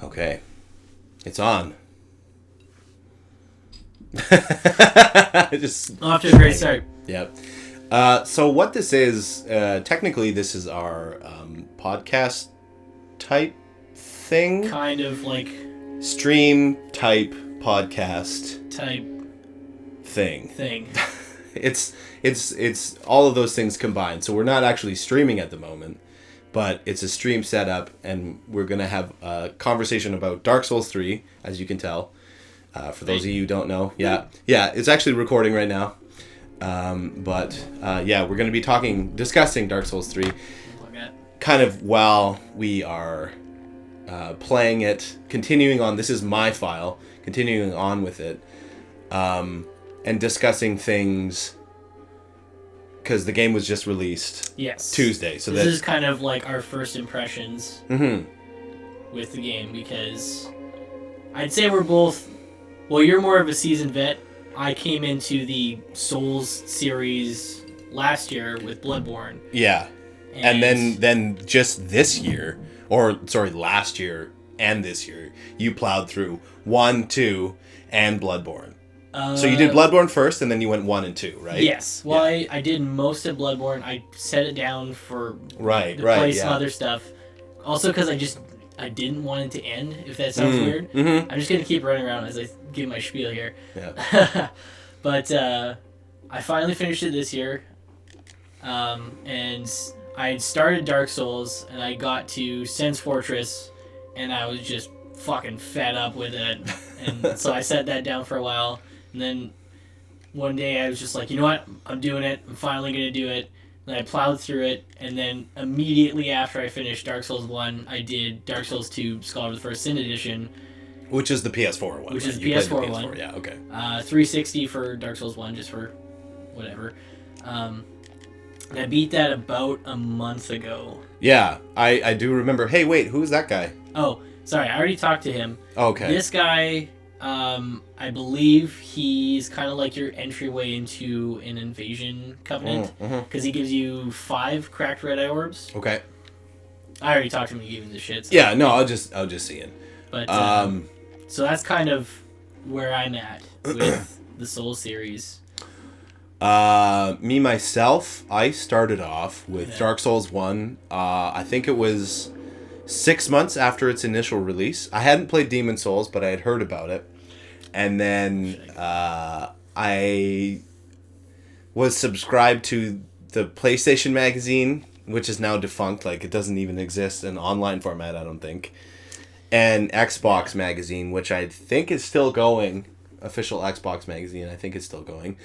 Okay. It's on. Just Off to a great start. Yep. So what this is, technically this is our podcast type thing. Kind of like... Stream type podcast Type... thing. It's all of those things combined. So we're not actually streaming at the moment, but it's a stream setup, and we're going to have a conversation about Dark Souls 3, as you can tell. For those of you who don't know. Yeah, it's actually recording right now. But we're going to be discussing Dark Souls 3 kind of while we are playing it, continuing on. This is my file, continuing on with it, and discussing things, because the game was just released Tuesday. So this is kind of like our first impressions with the game, because I'd say we're both... Well, you're more of a seasoned vet. I came into the Souls series last year with Bloodborne. Yeah. And then just this year, last year and this year, you plowed through 1, 2, and Bloodborne. So you did Bloodborne first, and then you went 1 and 2, right? Yes. Well, yeah. I did most of Bloodborne. I set it down for to play some other stuff. Also, because I didn't want it to end, if that sounds weird. Mm-hmm. I'm just going to keep running around as I give my spiel here. Yeah. But I finally finished it this year. And I had started Dark Souls, and I got to Sen's Fortress, and I was just fucking fed up with it. And so I set that down for a while. And then one day I was just like, you know what? I'm doing it. I'm finally going to do it. And I plowed through it, and then immediately after I finished Dark Souls 1, I did Dark Souls 2 Scholar of the First Sin Edition. Which is the PS4 one. Which is the PS4 one. Yeah, okay. 360 for Dark Souls 1, just for whatever. And I beat that about a month ago. Yeah, I do remember. Hey, wait, who's that guy? Oh, sorry, I already talked to him. Okay. This guy... I believe he's kind of like your entryway into an invasion covenant, because he gives you 5 cracked red eye orbs. Okay. I already talked to him and gave him the shit. So. Yeah, no, I'll just see it. But so that's kind of where I'm at with the Soul series. Me myself, I started off with Dark Souls 1. I think it was 6 months after its initial release. I hadn't played Demon Souls, but I had heard about it. And then I was subscribed to the PlayStation magazine, which is now defunct. Like, it doesn't even exist in online format, I don't think. And Xbox magazine, which I think is still going. Official Xbox magazine, I think it's still going.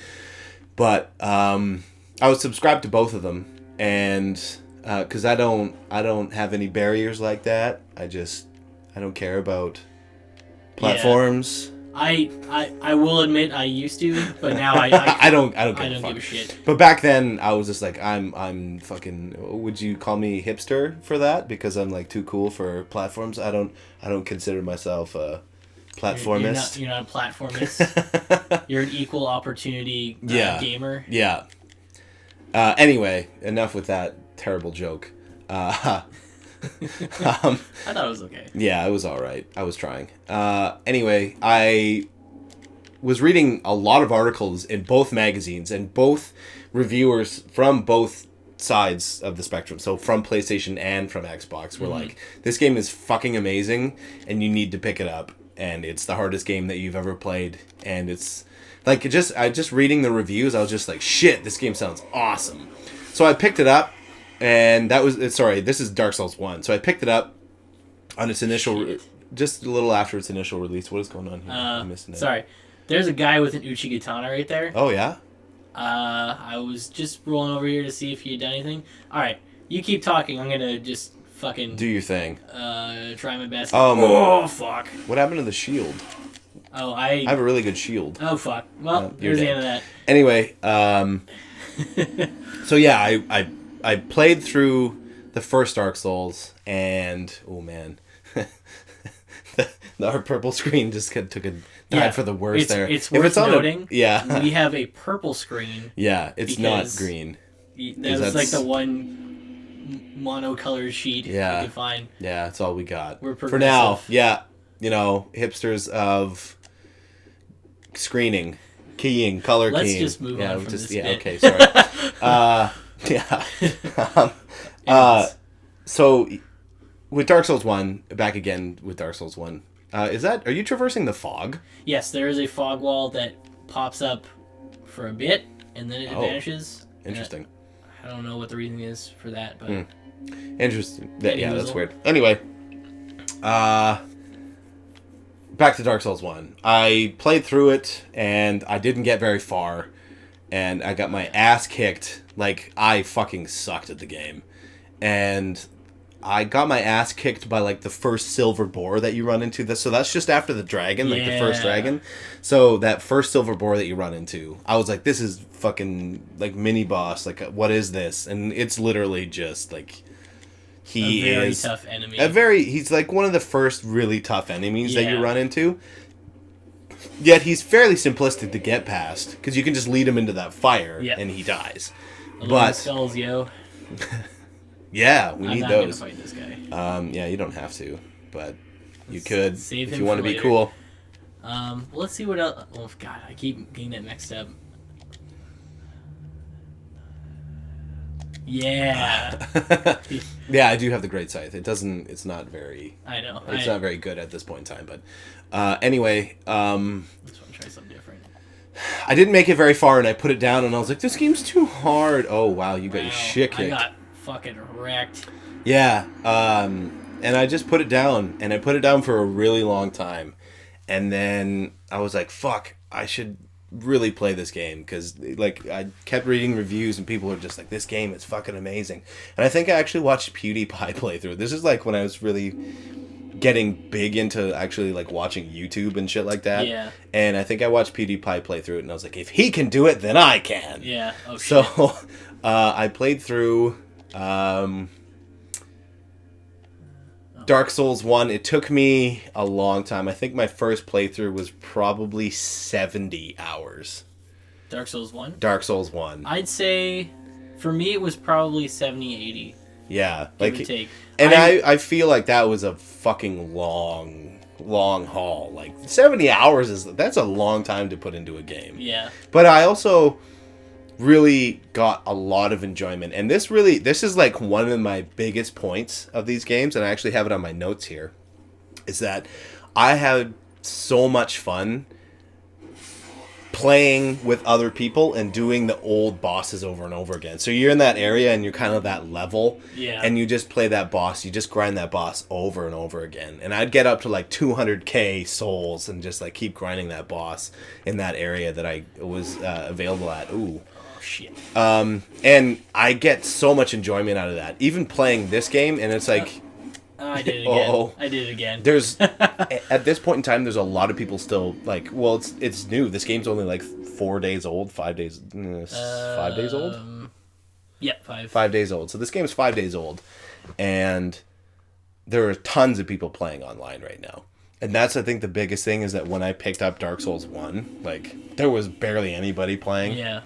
But I was subscribed to both of them. And... because I don't have any barriers like that. I don't care about platforms. Yeah. I will admit I used to, but now I don't give a shit. But back then I was just like, I'm fucking. Would you call me hipster for that? Because I'm like too cool for platforms. I don't consider myself a platformist. You're not a platformist. You're an equal opportunity gamer. Yeah. Anyway, enough with that terrible joke. I thought it was okay. Yeah, it was all right. I was trying. Anyway, I was reading a lot of articles in both magazines, and both reviewers from both sides of the spectrum, so from PlayStation and from Xbox, were like, this game is fucking amazing, and you need to pick it up, and it's the hardest game that you've ever played, and it's like, just reading the reviews, I was just like, shit, this game sounds awesome. So I picked it up. And that was... this is Dark Souls 1. So I picked it up on its initial... just a little after its initial release. What is going on here? I'm missing it. Sorry. There's a guy with an Uchigatana right there. Oh, yeah? I was just rolling over here to see if you'd done anything. Alright, you keep talking. I'm gonna just fucking... do your thing. Try my best. Oh, fuck. What happened to the shield? Oh, I have a really good shield. Oh, fuck. Well, here's the end of that. Anyway, so yeah, I played through the first Dark Souls, and oh man, our purple screen just took a dive for the worst there. It's worth noting. Yeah, we have a purple screen. Yeah, it's not green. That was like the one monocolored sheet Yeah. we could find. Yeah, that's all we got. We're for now. progressive. Yeah, hipsters of screening, keying, color Let's keying. just move on from this bit. Okay, sorry. Yeah. So with Dark Souls 1, back again with Dark Souls 1. Are you traversing the fog? Yes, there is a fog wall that pops up for a bit and then it vanishes. Interesting. I don't know what the reason is for that, but Interesting. Yeah, that's weird. Anyway, back to Dark Souls 1. I played through it, and I didn't get very far, and I got my ass kicked. Like, I fucking sucked at the game. And I got my ass kicked by, like, the first silver boar that you run into. So that's just after the dragon, like, the first dragon. So that first silver boar that you run into, I was like, this is fucking, like, mini-boss. Like, what is this? And it's literally just, like... He a very is tough enemy. He's like one of the first really tough enemies that you run into. Yet he's fairly simplistic to get past because you can just lead him into that fire and he dies. But skulls, yo. Yeah, we need those. I'm not gonna fight this guy. Yeah, you don't have to, but you could save if him you want to for be later. cool. Let's see what else. Oh God, I keep getting it mixed up. Yeah. Yeah, I do have the great scythe. It's not very... I know. It's not very good at this point in time, but... anyway, Let's want to try something different. I didn't make it very far, and I put it down, and I was like, this game's too hard. Oh, wow, you got your shit kicked. I got fucking wrecked. Yeah, and I just put it down, and I put it down for a really long time. And then I was like, fuck, I should... really play this game because like I kept reading reviews and people are just like, this game is fucking amazing. And I think I actually watched PewDiePie play through it. This is like when I was really getting big into actually like watching YouTube and shit like that. Yeah. And I think I watched PewDiePie play through it and I was like, if he can do it, then I can. Yeah. Oh, so shit. I played through Dark Souls 1, it took me a long time. I think my first playthrough was probably 70 hours. Dark Souls 1? Dark Souls 1. I'd say, for me, it was probably 70, 80. Yeah. Give or take. And I feel like that was a fucking long haul. Like, 70 hours, that's a long time to put into a game. Yeah. But I also... really got a lot of enjoyment, and this is like one of my biggest points of these games, and I actually have it on my notes here, is that I had so much fun playing with other people and doing the old bosses over and over again. So you're in that area and you're kind of that level, and you just play that boss, you just grind that boss over and over again. And I'd get up to like 200k souls and just like keep grinding that boss in that area that I was available at. Ooh. Shit. And I get so much enjoyment out of that. Even playing this game, and it's like... I did it again. I did it again. There's... at this point in time, there's a lot of people still, like... Well, it's new. This game's only like 4 days old. 5 days... 5 days old? Yeah, 5. 5 days old. So this game is 5 days old. And there are tons of people playing online right now. And that's, I think, the biggest thing, is that when I picked up Dark Souls 1, like, there was barely anybody playing. Yeah.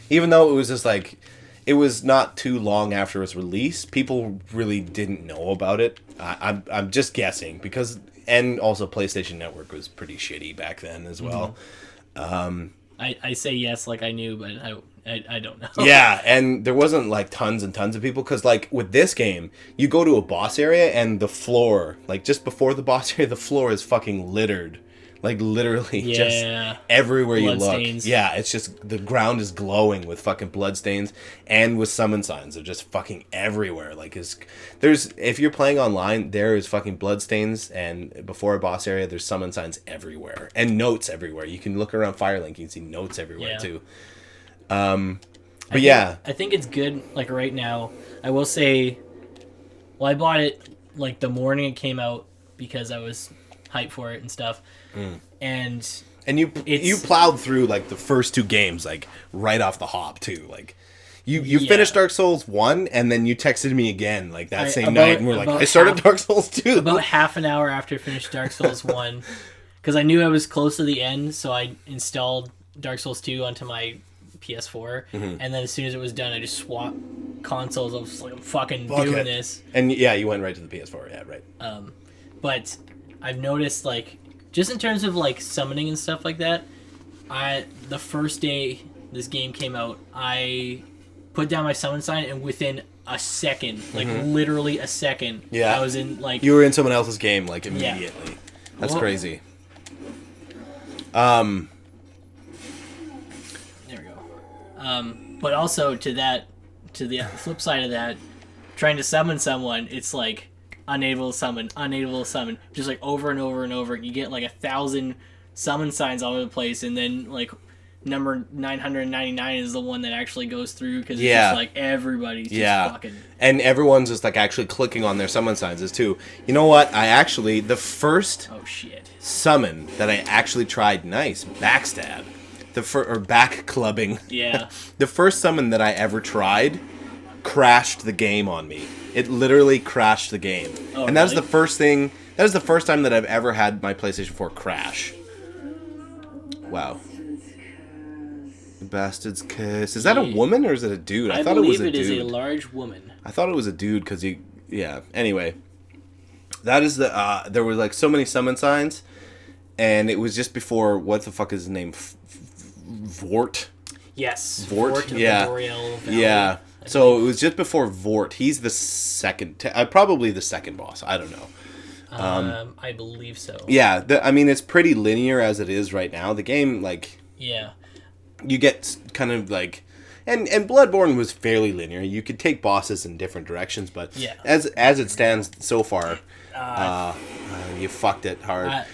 Even though it was just like, it was not too long after its release, people really didn't know about it. I'm just guessing because, and also PlayStation Network was pretty shitty back then as well. I say yes like I knew, but I don't know. Yeah, and there wasn't like tons and tons of people because like with this game, you go to a boss area and the floor, like just before the boss area, the floor is fucking littered. Like, literally, just everywhere you look. Stains. Yeah, it's just, the ground is glowing with fucking bloodstains and with summon signs. They're just fucking everywhere. Like, if you're playing online, there is fucking bloodstains, and before a boss area, there's summon signs everywhere. And notes everywhere. You can look around Firelink, you can see notes everywhere, too. I think it's good, like, right now. I will say, well, I bought it, like, the morning it came out because I was hyped for it and stuff. And you plowed through like the first 2 games like right off the hop too. Like you finished Dark Souls 1 and then you texted me again like that same night and we're like, I started Dark Souls 2. About half an hour after I finished Dark Souls 1, because I knew I was close to the end, so I installed Dark Souls 2 onto my PS4, and then as soon as it was done, I just swapped consoles. I was like, I'm fucking Fuck doing it. this. And yeah, you went right to the PS4. Yeah, right. But I've noticed, like, just in terms of like summoning and stuff like that, the first day this game came out, I put down my summon sign, and within a second, like literally a second, Yeah. I was in like You were in someone else's game like immediately. That's crazy. There we go. But also to the flip side of that, trying to summon someone, it's like unable to summon, just like over and over and over. You get like 1,000 summon signs all over the place, and then like number 999 is the one that actually goes through because it's just like everybody's just fucking. And everyone's just like actually clicking on their summon signs too. You know what? The first summon that I actually tried, backstab, or back clubbing. Yeah. The first summon that I ever tried crashed the game on me. It literally crashed the game. Oh, and that was really? the first thing. That was the first time that I've ever had my PlayStation 4 crash. Wow. The Bastard's Kiss. Is that a woman or is it a dude? I thought it was a dude. I believe it is a large woman. I thought it was a dude because yeah. Anyway, that is there were like so many summon signs, and it was just before, what the fuck is his name? Vort? Yes. Vort? Of Yeah. the Boreal Valley, Yeah. So it was just before Vort. He's the second, probably the second boss. I don't know. I believe so. Yeah. I mean, it's pretty linear as it is right now. The game, like... Yeah. You get kind of like... And Bloodborne was fairly linear. You could take bosses in different directions, but as it stands so far, you fucked it hard.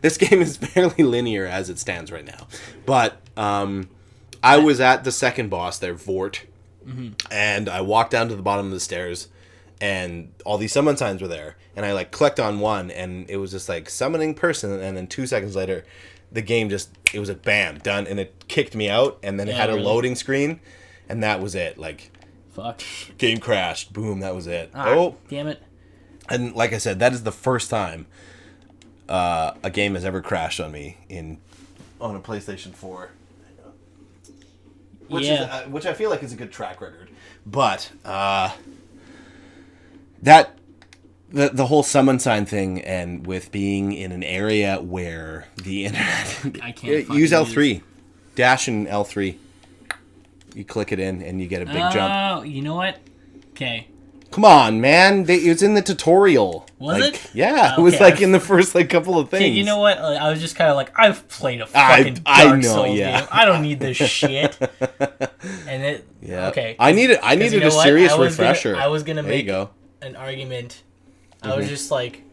This game is fairly linear as it stands right now. But I was at the second boss there, Vort, and I walked down to the bottom of the stairs, and all these summon signs were there, and I like clicked on one, and it was just like summoning person, and then 2 seconds later, the game it was a bam, done, and it kicked me out, and then it had a loading screen, and that was it. Like, fuck. Game crashed. Boom, that was it. Damn it. And like I said, that is the first time a game has ever crashed on me on a PlayStation 4. Which I feel like is a good track record. But the whole summon sign thing, and with being in an area where the internet... I can't use L3. Dash and L3. You click it in and you get a big jump. Oh, you know what? Okay. Come on, man. It was in the tutorial. Was it? Yeah, it was in the first couple of things. Okay, you know what? I was just kind of like, I've played a fucking Dark Souls game. I don't need this shit. And it... Yeah. Okay. I needed a serious refresher. I was gonna make an argument. I was just like,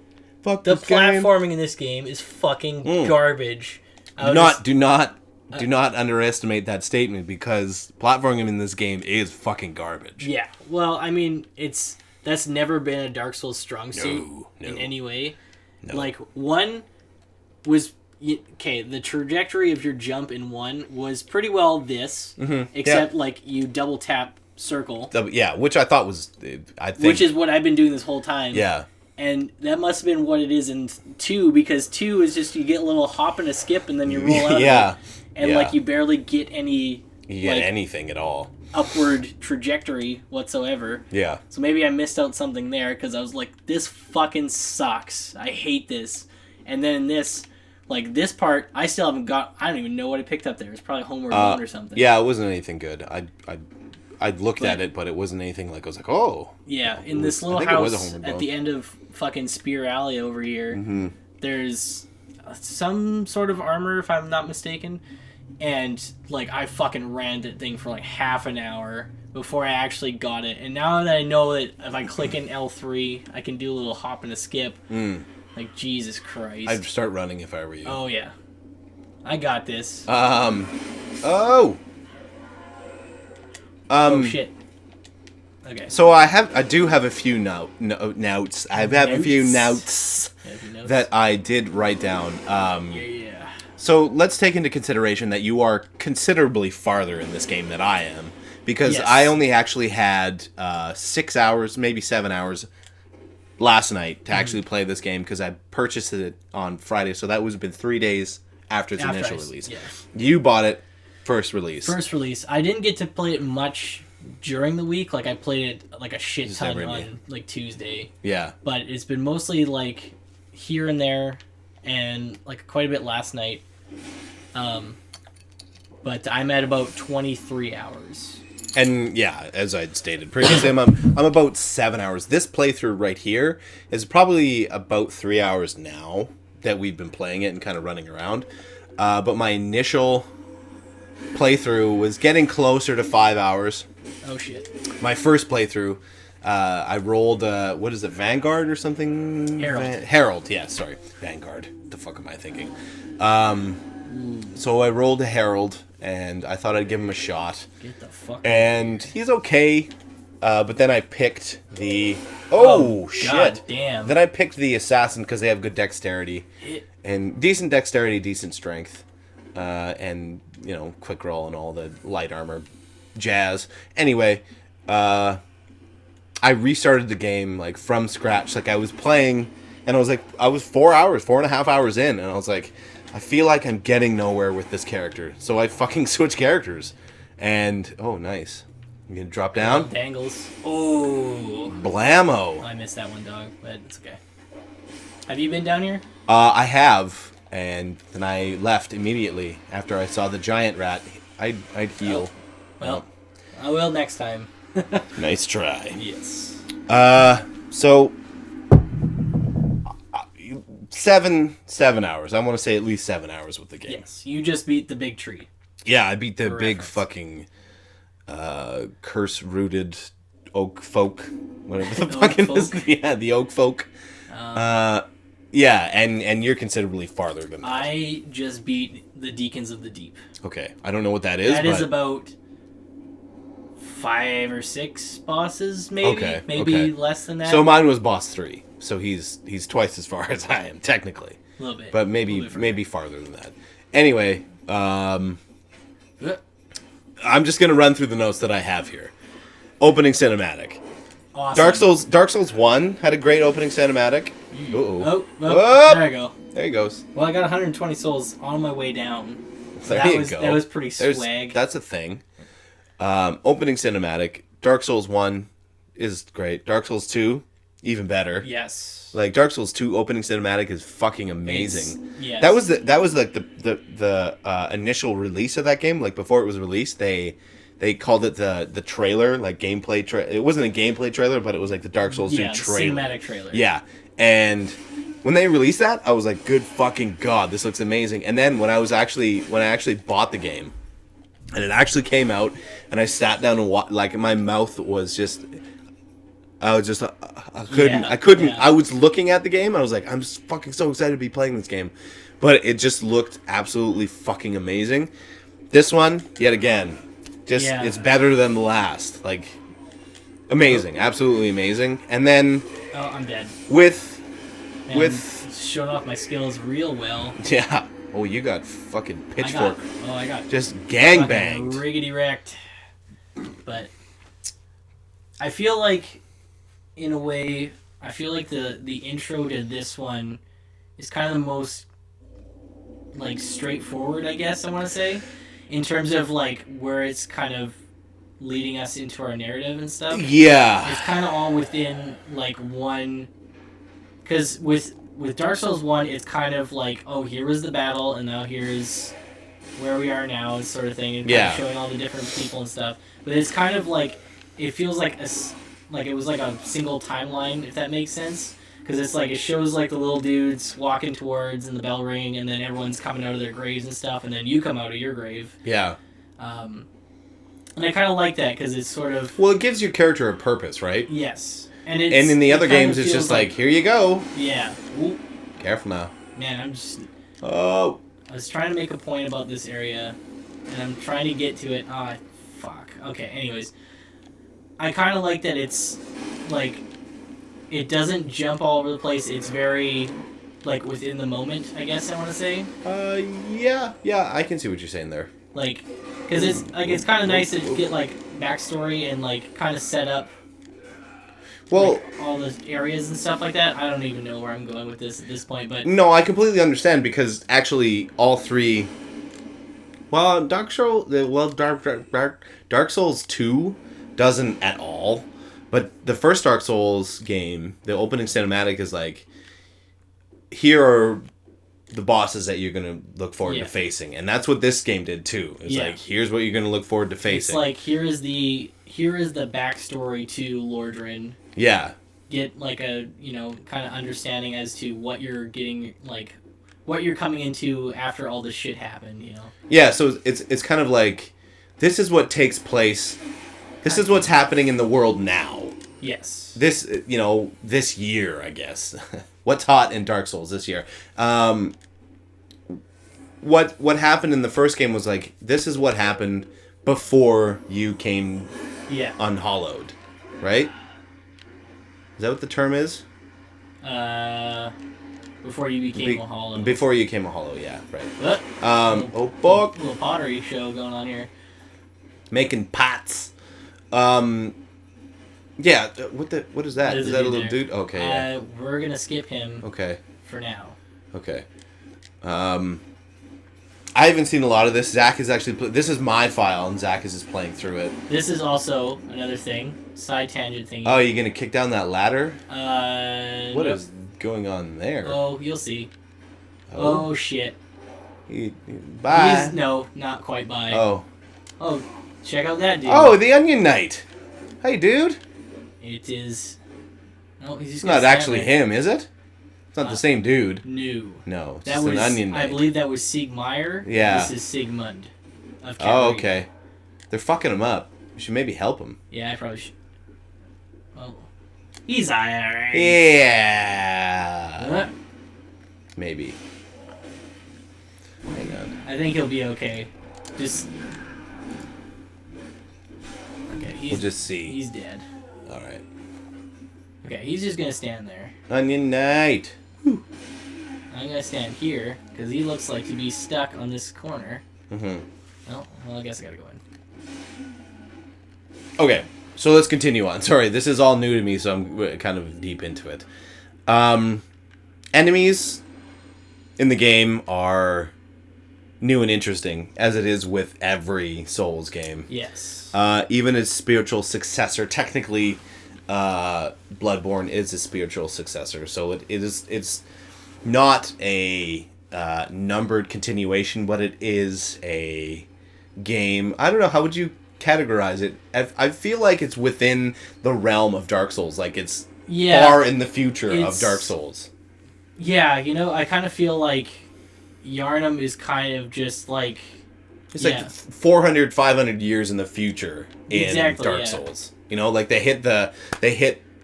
fuck the this game. platforming in this game is fucking garbage. Do not underestimate that statement, because platforming in this game is fucking garbage. Yeah. Well, I mean, that's never been a Dark Souls strong suit in any way. No. Like, 1 was... Okay, the trajectory of your jump in 1 was pretty well this, except, like, you double tap circle. Yeah, which I thought was... Which is what I've been doing this whole time. Yeah. And that must have been what it is in 2, because 2 is just you get a little hop and a skip, and then you roll out of it. And, like, you barely get any... You get anything at all. Upward trajectory whatsoever. Yeah. So maybe I missed out something there, because I was like, this fucking sucks. I hate this. And then this part, I still haven't got... I don't even know what I picked up there. It's probably Homeward Bound or something. Yeah, it wasn't anything good. I looked at it, but it wasn't anything like... I was like, oh. Yeah, in this little house at the end of fucking Spear Alley over here, there's some sort of armor, if I'm not mistaken. And, like, I fucking ran that thing for, like, half an hour before I actually got it. And now that I know that if I click in L3, I can do a little hop and a skip. Like, Jesus Christ. I'd start running if I were you. Oh, yeah. I got this. Oh, shit. Okay. So I do have a few notes. I have a few notes that I did write down. Yeah. So let's take into consideration that you are considerably farther in this game than I am, because I only actually had 6 hours, maybe 7 hours last night to actually play this game, because I purchased it on Friday, so that would have been 3 days after its initial release. Yeah. You bought it First release. First release. I didn't get to play it much during the week. Like I played it like a shit ton on like Tuesday. Yeah. But it's been mostly like here and there, and like quite a bit last night. But I'm at about 23 hours. And yeah, as I'd stated previously, I'm about 7 hours. This playthrough right here is probably about 3 hours now that we've been playing it and kind of running around. But my initial playthrough was getting closer to 5 hours. Oh shit. My first playthrough, I rolled, what is it, Vanguard or something? Herald. Herald, yeah, sorry. Vanguard. What the fuck am I thinking? So I rolled a Herald, and I thought I'd give him a shot. Get the fuck and he's okay, but then I picked the... Oh, shit. God damn. Then I picked the Assassin because they have good dexterity. And decent dexterity, decent strength. And, you know, quick roll and all the light armor jazz. Anyway, I restarted the game, like, from scratch. Like, I was playing, and I was like, I was 4.5 hours in, and I was like, I feel like I'm getting nowhere with this character. So I fucking switched characters. And, oh, nice. You gonna drop down? Dangles. Oh. Blammo. I missed that one, dog, but it's okay. Have you been down here? I have, and then I left immediately after I saw the giant rat. I'd heal. Well, I will next time. Nice try. Yes. So 7 hours. I want to say at least 7 hours with the game. Yes, you just beat the big tree. Yeah, I beat the big reference. fucking curse-rooted oak folk. Whatever the fuck it is. Yeah, the oak folk. Yeah, and you're considerably farther than that. I just beat the Deacons of the Deep. Okay, I don't know what that is. That is about 5 or 6 bosses, maybe. Okay, maybe okay. less than that. So mine was boss 3. So he's twice as far as I am, technically. A little bit. But maybe farther than that. Anyway, I'm just going to run through the notes that I have here. Opening cinematic. Awesome. Dark Souls 1 had a great opening cinematic. Uh-oh. Oh, there you go. There he goes. Well, I got 120 souls on my way down. So There you go. That was pretty swag. That's a thing. Opening cinematic. Dark Souls 1 is great. Dark Souls 2, even better. Yes. Like Dark Souls 2 opening cinematic is fucking amazing. Yes. That was like the initial release of that game. Like before it was released, they called it the trailer, like gameplay trailer. It wasn't a gameplay trailer, but it was like the Dark Souls 2 trailer. Cinematic trailer. Yeah. And when they released that, I was like, good fucking god, this looks amazing. And then when I actually bought the game, and it actually came out, and I sat down and like my mouth was just, I couldn't. I was looking at the game, I was like, I'm fucking so excited to be playing this game, but it just looked absolutely fucking amazing. This one, yet again, it's better than the last. Like, amazing, absolutely amazing. And then, oh, I'm dead. with showing off my skills real well. Yeah. Oh, you got fucking pitchfork. I got just gangbanged. Riggedy wrecked. But I feel like, in a way, the intro to this one is kind of the most like straightforward, I guess I want to say, in terms of like where it's kind of leading us into our narrative and stuff. Yeah. It's kind of all within like one. Because with Dark Souls 1, it's kind of like, oh, here was the battle, and now here's where we are now, sort of thing, and kind of showing all the different people and stuff. But it's kind of like, it feels like it was like a single timeline, if that makes sense. Because it's like, it shows like the little dudes walking towards, and the bell ring, and then everyone's coming out of their graves and stuff, and then you come out of your grave. Yeah. And I kind of like that, because it's sort of... Well, it gives your character a purpose, right? Yes. And in the other games, it's just like, here you go. Yeah. Ooh. Careful now. Man, I'm just... Oh. I was trying to make a point about this area, and I'm trying to get to it. Ah, fuck. Okay, anyways. I kind of like that it's, like, it doesn't jump all over the place. It's very, like, within the moment, I guess I want to say. Yeah, I can see what you're saying there. Like, because it's kind of nice to get, like, backstory and, like, kind of set up, well, like, all the areas and stuff like that. I don't even know where I'm going with this at this point, but... No, I completely understand, because actually all three Well, Dark Souls 2 doesn't at all. But the first Dark Souls game, the opening cinematic is like, here are the bosses that you're going to look forward to facing. And that's what this game did too. It's like, here's what you're going to look forward to facing. It's like, here is the backstory to Lordran. Yeah. Get like a, kind of understanding as to what you're getting, like what you're coming into after all this shit happened, Yeah, so it's kind of like, this is what takes place. This is what's happening in the world now. Yes. This, this year, I guess. What's hot in Dark Souls this year? What happened in the first game was like, this is what happened before you came unhollowed, right? Is that what the term is? Before you became a hollow. Before you came a hollow, yeah, right. What? Fuck. Little pottery show going on here. Making pots. Yeah, what is that? Is that a little dude? Okay, yeah. We're gonna skip him. Okay. For now. Okay. I haven't seen a lot of this. Zach is actually... This is my file, and Zach is just playing through it. This is also another thing. Side tangent thing. Oh, you're gonna kick down that ladder? What nope. is going on there? Oh, you'll see. Oh shit. Bye. No, not quite bye. Oh. Oh, check out that dude. Oh, the Onion Knight. Hey, dude. It is... No, he's just It's not actually him, is it? It's not the same dude. No, it's just an Onion Knight. I believe that was Siegmeyer. Yeah. This is Sigmund. Of Oh, okay. They're fucking him up. You should maybe help him. Yeah, I probably should. Oh. He's alright. Yeah. Maybe. Hang on. I think he'll be okay. Just... Okay, we'll just see. He's dead. Alright. Okay, he's just gonna stand there. Onion Knight. Whew. I'm gonna stand here, because he looks like to be stuck on this corner. Mm-hmm. Oh, well, I guess I gotta go in. Okay, so let's continue on. Sorry, this is all new to me, so I'm kind of deep into it. Enemies in the game are new and interesting, as it is with every Souls game. Yes. Even its spiritual successor, technically, Bloodborne is a spiritual successor, so it's not a numbered continuation, but it is a game. I don't know, how would you categorize it? I feel like it's within the realm of Dark Souls, like it's far in the future of Dark Souls. Yeah, I kind of feel like Yharnam is kind of just like... It's like 400, 500 years in the future in Dark Souls. Like they hit...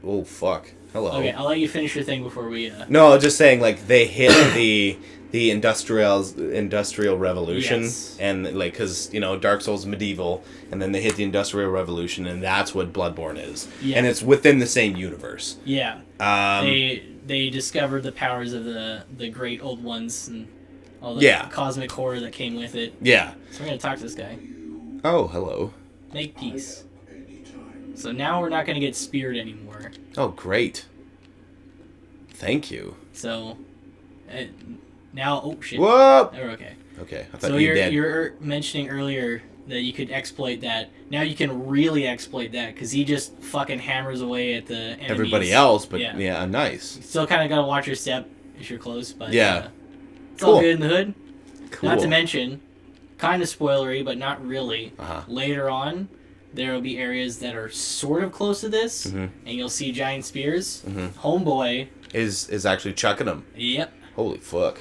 Oh, fuck. Hello. Okay, I'll let you finish your thing before we... No, just saying, like, they hit the Industrial Revolution. Yes. And, like, because, Dark Souls is medieval, and then they hit the Industrial Revolution, and that's what Bloodborne is. Yeah. And it's within the same universe. Yeah. They discovered the powers of the great old ones and all the cosmic horror that came with it. Yeah. So we're going to talk to this guy. Oh, hello. Make peace. So now we're not going to get speared anymore. Oh, great. Thank you. So, now... Oh, shit. Whoa! We're okay. Okay, I thought you were dead. You're mentioning earlier that you could exploit that. Now you can really exploit that, because he just fucking hammers away at the enemies. Everybody else, but yeah nice. Still kind of got to watch your step if you're close, but it's cool. all good in the hood. Cool. Not to mention, kind of spoilery, but not really. Uh-huh. Later on, there will be areas that are sort of close to this, and you'll see giant spears. Homeboy is actually chucking them. Yep. Holy fuck.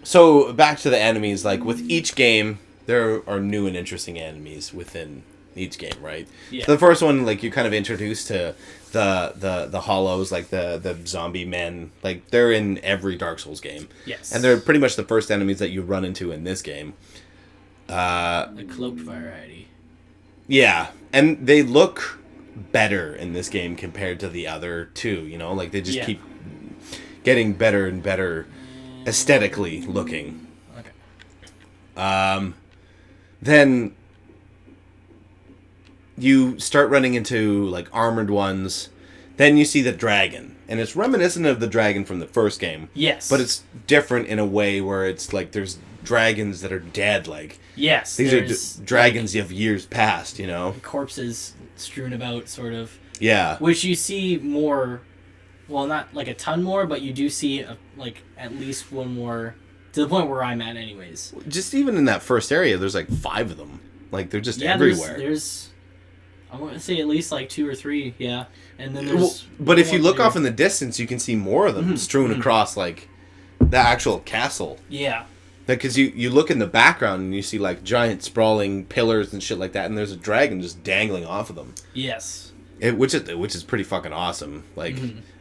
So back to the enemies. Like with each game, there are new and interesting enemies within each game, right? Yeah. So the first one, like you're kind of introduced to the hollows, like the zombie men. Like they're in every Dark Souls game. Yes. And they're pretty much the first enemies that you run into in this game. The cloaked variety. Yeah, and they look better in this game compared to the other two. Like they just keep getting better and better aesthetically looking. Okay. Then you start running into like armored ones. Then you see the dragon, and it's reminiscent of the dragon from the first game. Yes. But it's different in a way where it's like there's dragons that are dead. Like yes, these are dragons of years past. You know, corpses strewn about, sort of. Yeah. Which you see more. Well, not like a ton more, but you do see like at least one more, to the point where I'm at, anyways. Just even in that first area, there's like 5 of them. Like they're just everywhere. There's I want to say at least like 2 or 3, yeah. And then there's. But if you look off in the distance, you can see more of them strewn across like the actual castle. Yeah. Because you look in the background and you see like giant sprawling pillars and shit like that, and there's a dragon just dangling off of them. Yes. Which is pretty fucking awesome. Like,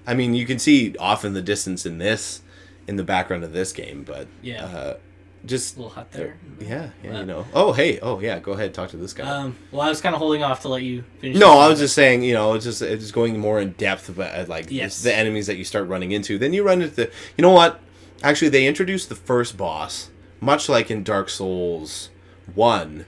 I mean, you can see off in the distance in the background of this game, but just a little hut there. Yeah, you know. Oh, hey, go ahead, talk to this guy. Well, I was kind of holding off to let you finish. No, I was just saying, you know, it's just going more in depth about like yes. the enemies that you start running into. Then you run into you know what? Actually, they introduced the first boss, much like in Dark Souls 1.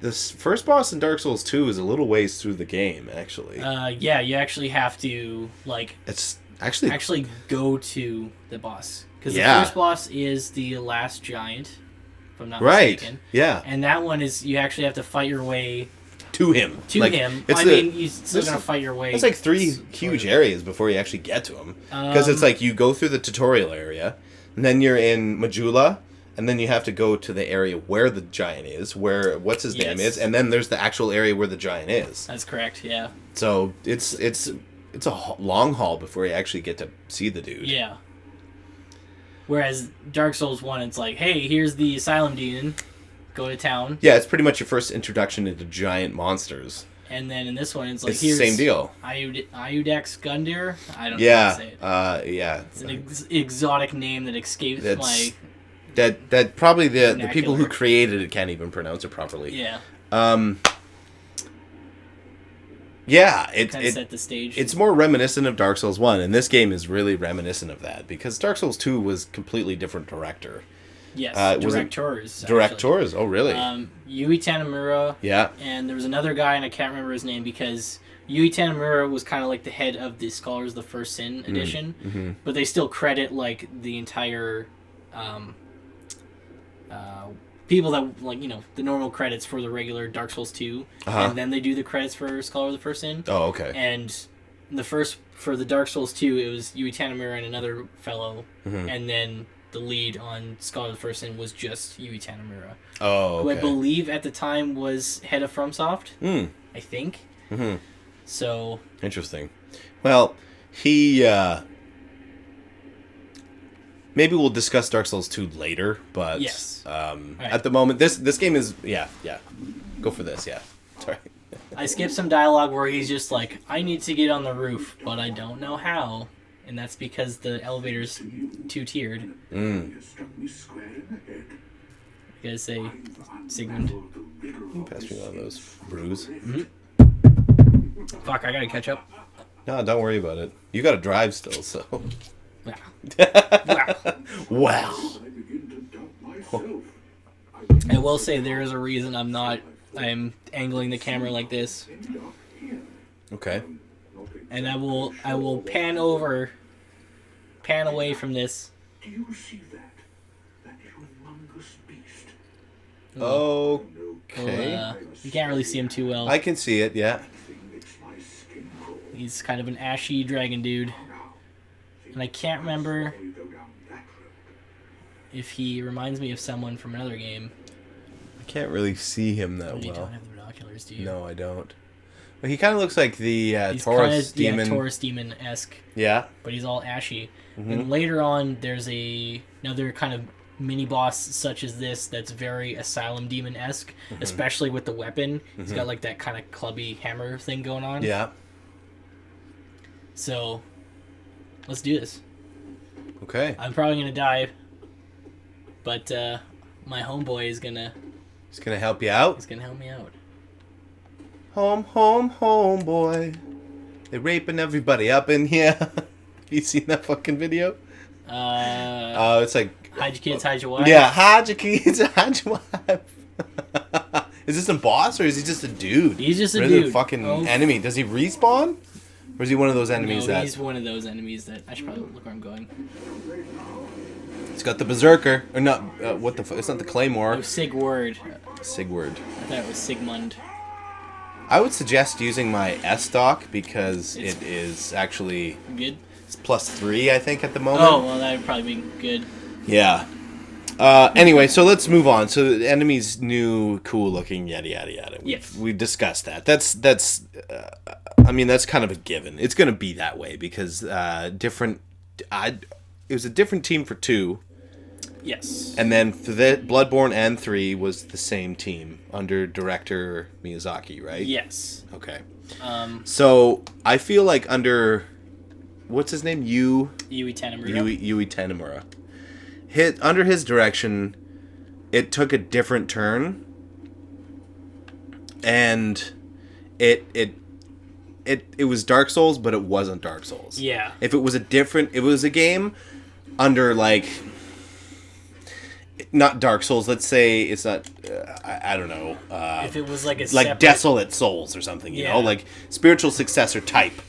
This first boss in Dark Souls 2 is a little ways through the game, actually. Yeah, you actually have to, like... It's actually go to the boss. Because the first boss is the last giant, if I'm not mistaken. Yeah. And that one is, you actually have to fight your way... To him. You still gotta fight your way... It's like 3 huge areas before you actually get to him. Because it's like, you go through the tutorial area, and then you're in Majula... And then you have to go to the area where the giant is, where what's his name is, and then there's the actual area where the giant is. That's correct. Yeah. So it's a long haul before you actually get to see the dude. Yeah. Whereas Dark Souls 1, it's like, hey, here's the Asylum Demon, go to town. Yeah, it's pretty much your first introduction into giant monsters. And then in this one, it's like, it's here's the same deal. Iudex Gundyr. I don't know how to say it. Yeah. It's an exotic name that escapes my. That probably the people who created it can't even pronounce it properly. Yeah. Yeah, it set the stage. It's more reminiscent of Dark Souls 1, and this game is really reminiscent of that, because Dark Souls 2 was completely different director. Yes, directors. Directors, oh really? Yui Tanimura. Yeah. And there was another guy, and I can't remember his name, because Yui Tanimura was kind of like the head of the Scholars of the First Sin edition, but they still credit like the entire... people that, like, you know, the normal credits for the regular Dark Souls 2, and then they do the credits for Scholar of the First Sin. Oh, okay. And for the Dark Souls 2, it was Yui Tanimura and another fellow, and then the lead on Scholar of the First Sin was just Yui Tanimura. Oh, okay. Who I believe at the time was head of FromSoft, I think. So... Interesting. Well, he... Maybe we'll discuss Dark Souls 2 later, but yes. At the moment, this game is... Yeah. Go for this, yeah. Sorry. I skipped some dialogue where he's just like, I need to get on the roof, but I don't know how. And that's because the elevator's 2-tiered. You gotta say, Sigmund. Pass me one of those brews. Fuck, I gotta catch up. No, don't worry about it. You gotta drive still, so... Wow. I will say there is a reason I'm angling the camera like this. Okay. And I will pan away from this. Do you see that humongous beast? Okay. You can't really see him too well. I can see it, yeah. He's kind of an ashy dragon dude. And I can't remember if he reminds me of someone from another game. I can't really see him that well. You don't have the binoculars, do you? No, I don't. But he kind of looks like the Taurus demon. Yeah, Taurus demon-esque. Yeah. But he's all ashy. And later on, there's another kind of mini-boss such as this that's very Asylum demon-esque, especially with the weapon. He's got like that kind of clubby hammer thing going on. Yeah. So... let's do this. Okay. I'm probably gonna die, but my homeboy is gonna... He's gonna help you out? He's gonna help me out. Home, boy. They're raping everybody up in here. Have you seen that fucking video? It's like... Hide your kids, hide your wife. Yeah, hide your kids, hide your wife. Is this a boss, or is he just a dude? He's just a dude. dude. A fucking enemy. Does he respawn? Or is he one of those enemies No, he's one of those enemies that I should probably look where I'm going. He's got the berserker, or not? What the fuck? It's not the claymore. Oh, Sigurd. Sigurd. I thought it was Sigmund. I would suggest using my S stock because it is actually Good. it's +3, I think, at the moment. Oh well, that would probably be good. Yeah. Anyway, so let's move on. So the enemies new, cool looking, yada yada yada. We've discussed that. That's. I mean, that's kind of a given. It's going to be that way because different. It was a different team for 2. Yes. And then for the Bloodborne and 3 was the same team under director Miyazaki, right? Yes. Okay. So I feel like under what's his name? Yui Tanimura. Under his direction, it took a different turn, and it was Dark Souls, but it wasn't Dark Souls. Yeah. If it was a game under like. Not Dark Souls. Let's say it's not. I don't know. If it was like a like Desolate Souls or something, you know, like spiritual successor type,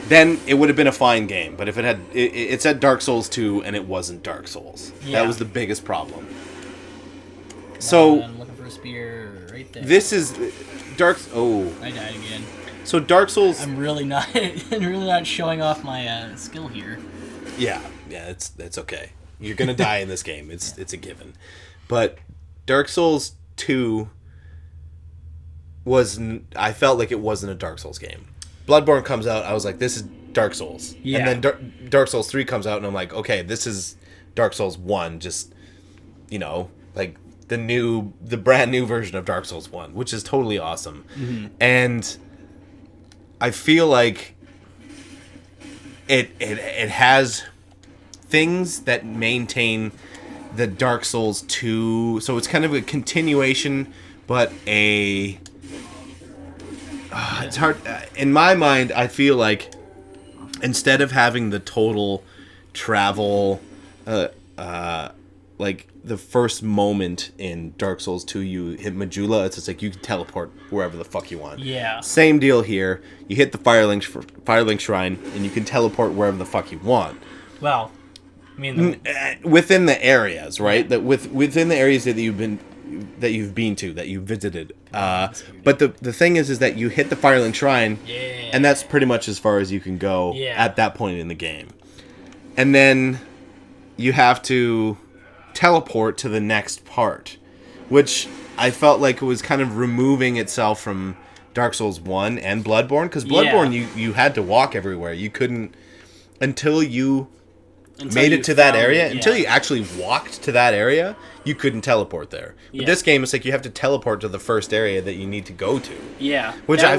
then it would have been a fine game. But if it said Dark Souls 2 and it wasn't Dark Souls, that was the biggest problem. So I'm looking for a spear right there. this is Dark. Oh, I died again. So Dark Souls. I'm really not showing off my skill here. Yeah, it's okay. You're gonna die in this game. It's a given. But Dark Souls 2 I felt like it wasn't a Dark Souls game. Bloodborne comes out, I was like, this is Dark Souls. Yeah. And then Dark Souls 3 comes out, and I'm like, okay, this is Dark Souls 1, just, you know, like the brand new version of Dark Souls 1, which is totally awesome. Mm-hmm. And I feel like it has things that maintain the Dark Souls 2, so it's kind of a continuation, but it's hard. In my mind, I feel like instead of having the total travel, like the first moment in Dark Souls 2, you hit Majula, it's just like you can teleport wherever the fuck you want. Yeah. Same deal here. You hit the Firelink Shrine, and you can teleport wherever the fuck you want. Well, I mean, within the areas, right? That within the areas that you've been to, that you visited. But the thing is that you hit the Firelink Shrine, and that's pretty much as far as you can go at that point in the game. And then you have to teleport to the next part, which I felt like it was kind of removing itself from Dark Souls 1 and Bloodborne, because Bloodborne you had to walk everywhere. You couldn't until you made it to that area, until you actually walked to that area, you couldn't teleport there. But this game, it's like you have to teleport to the first area that you need to go to. Yeah. Which I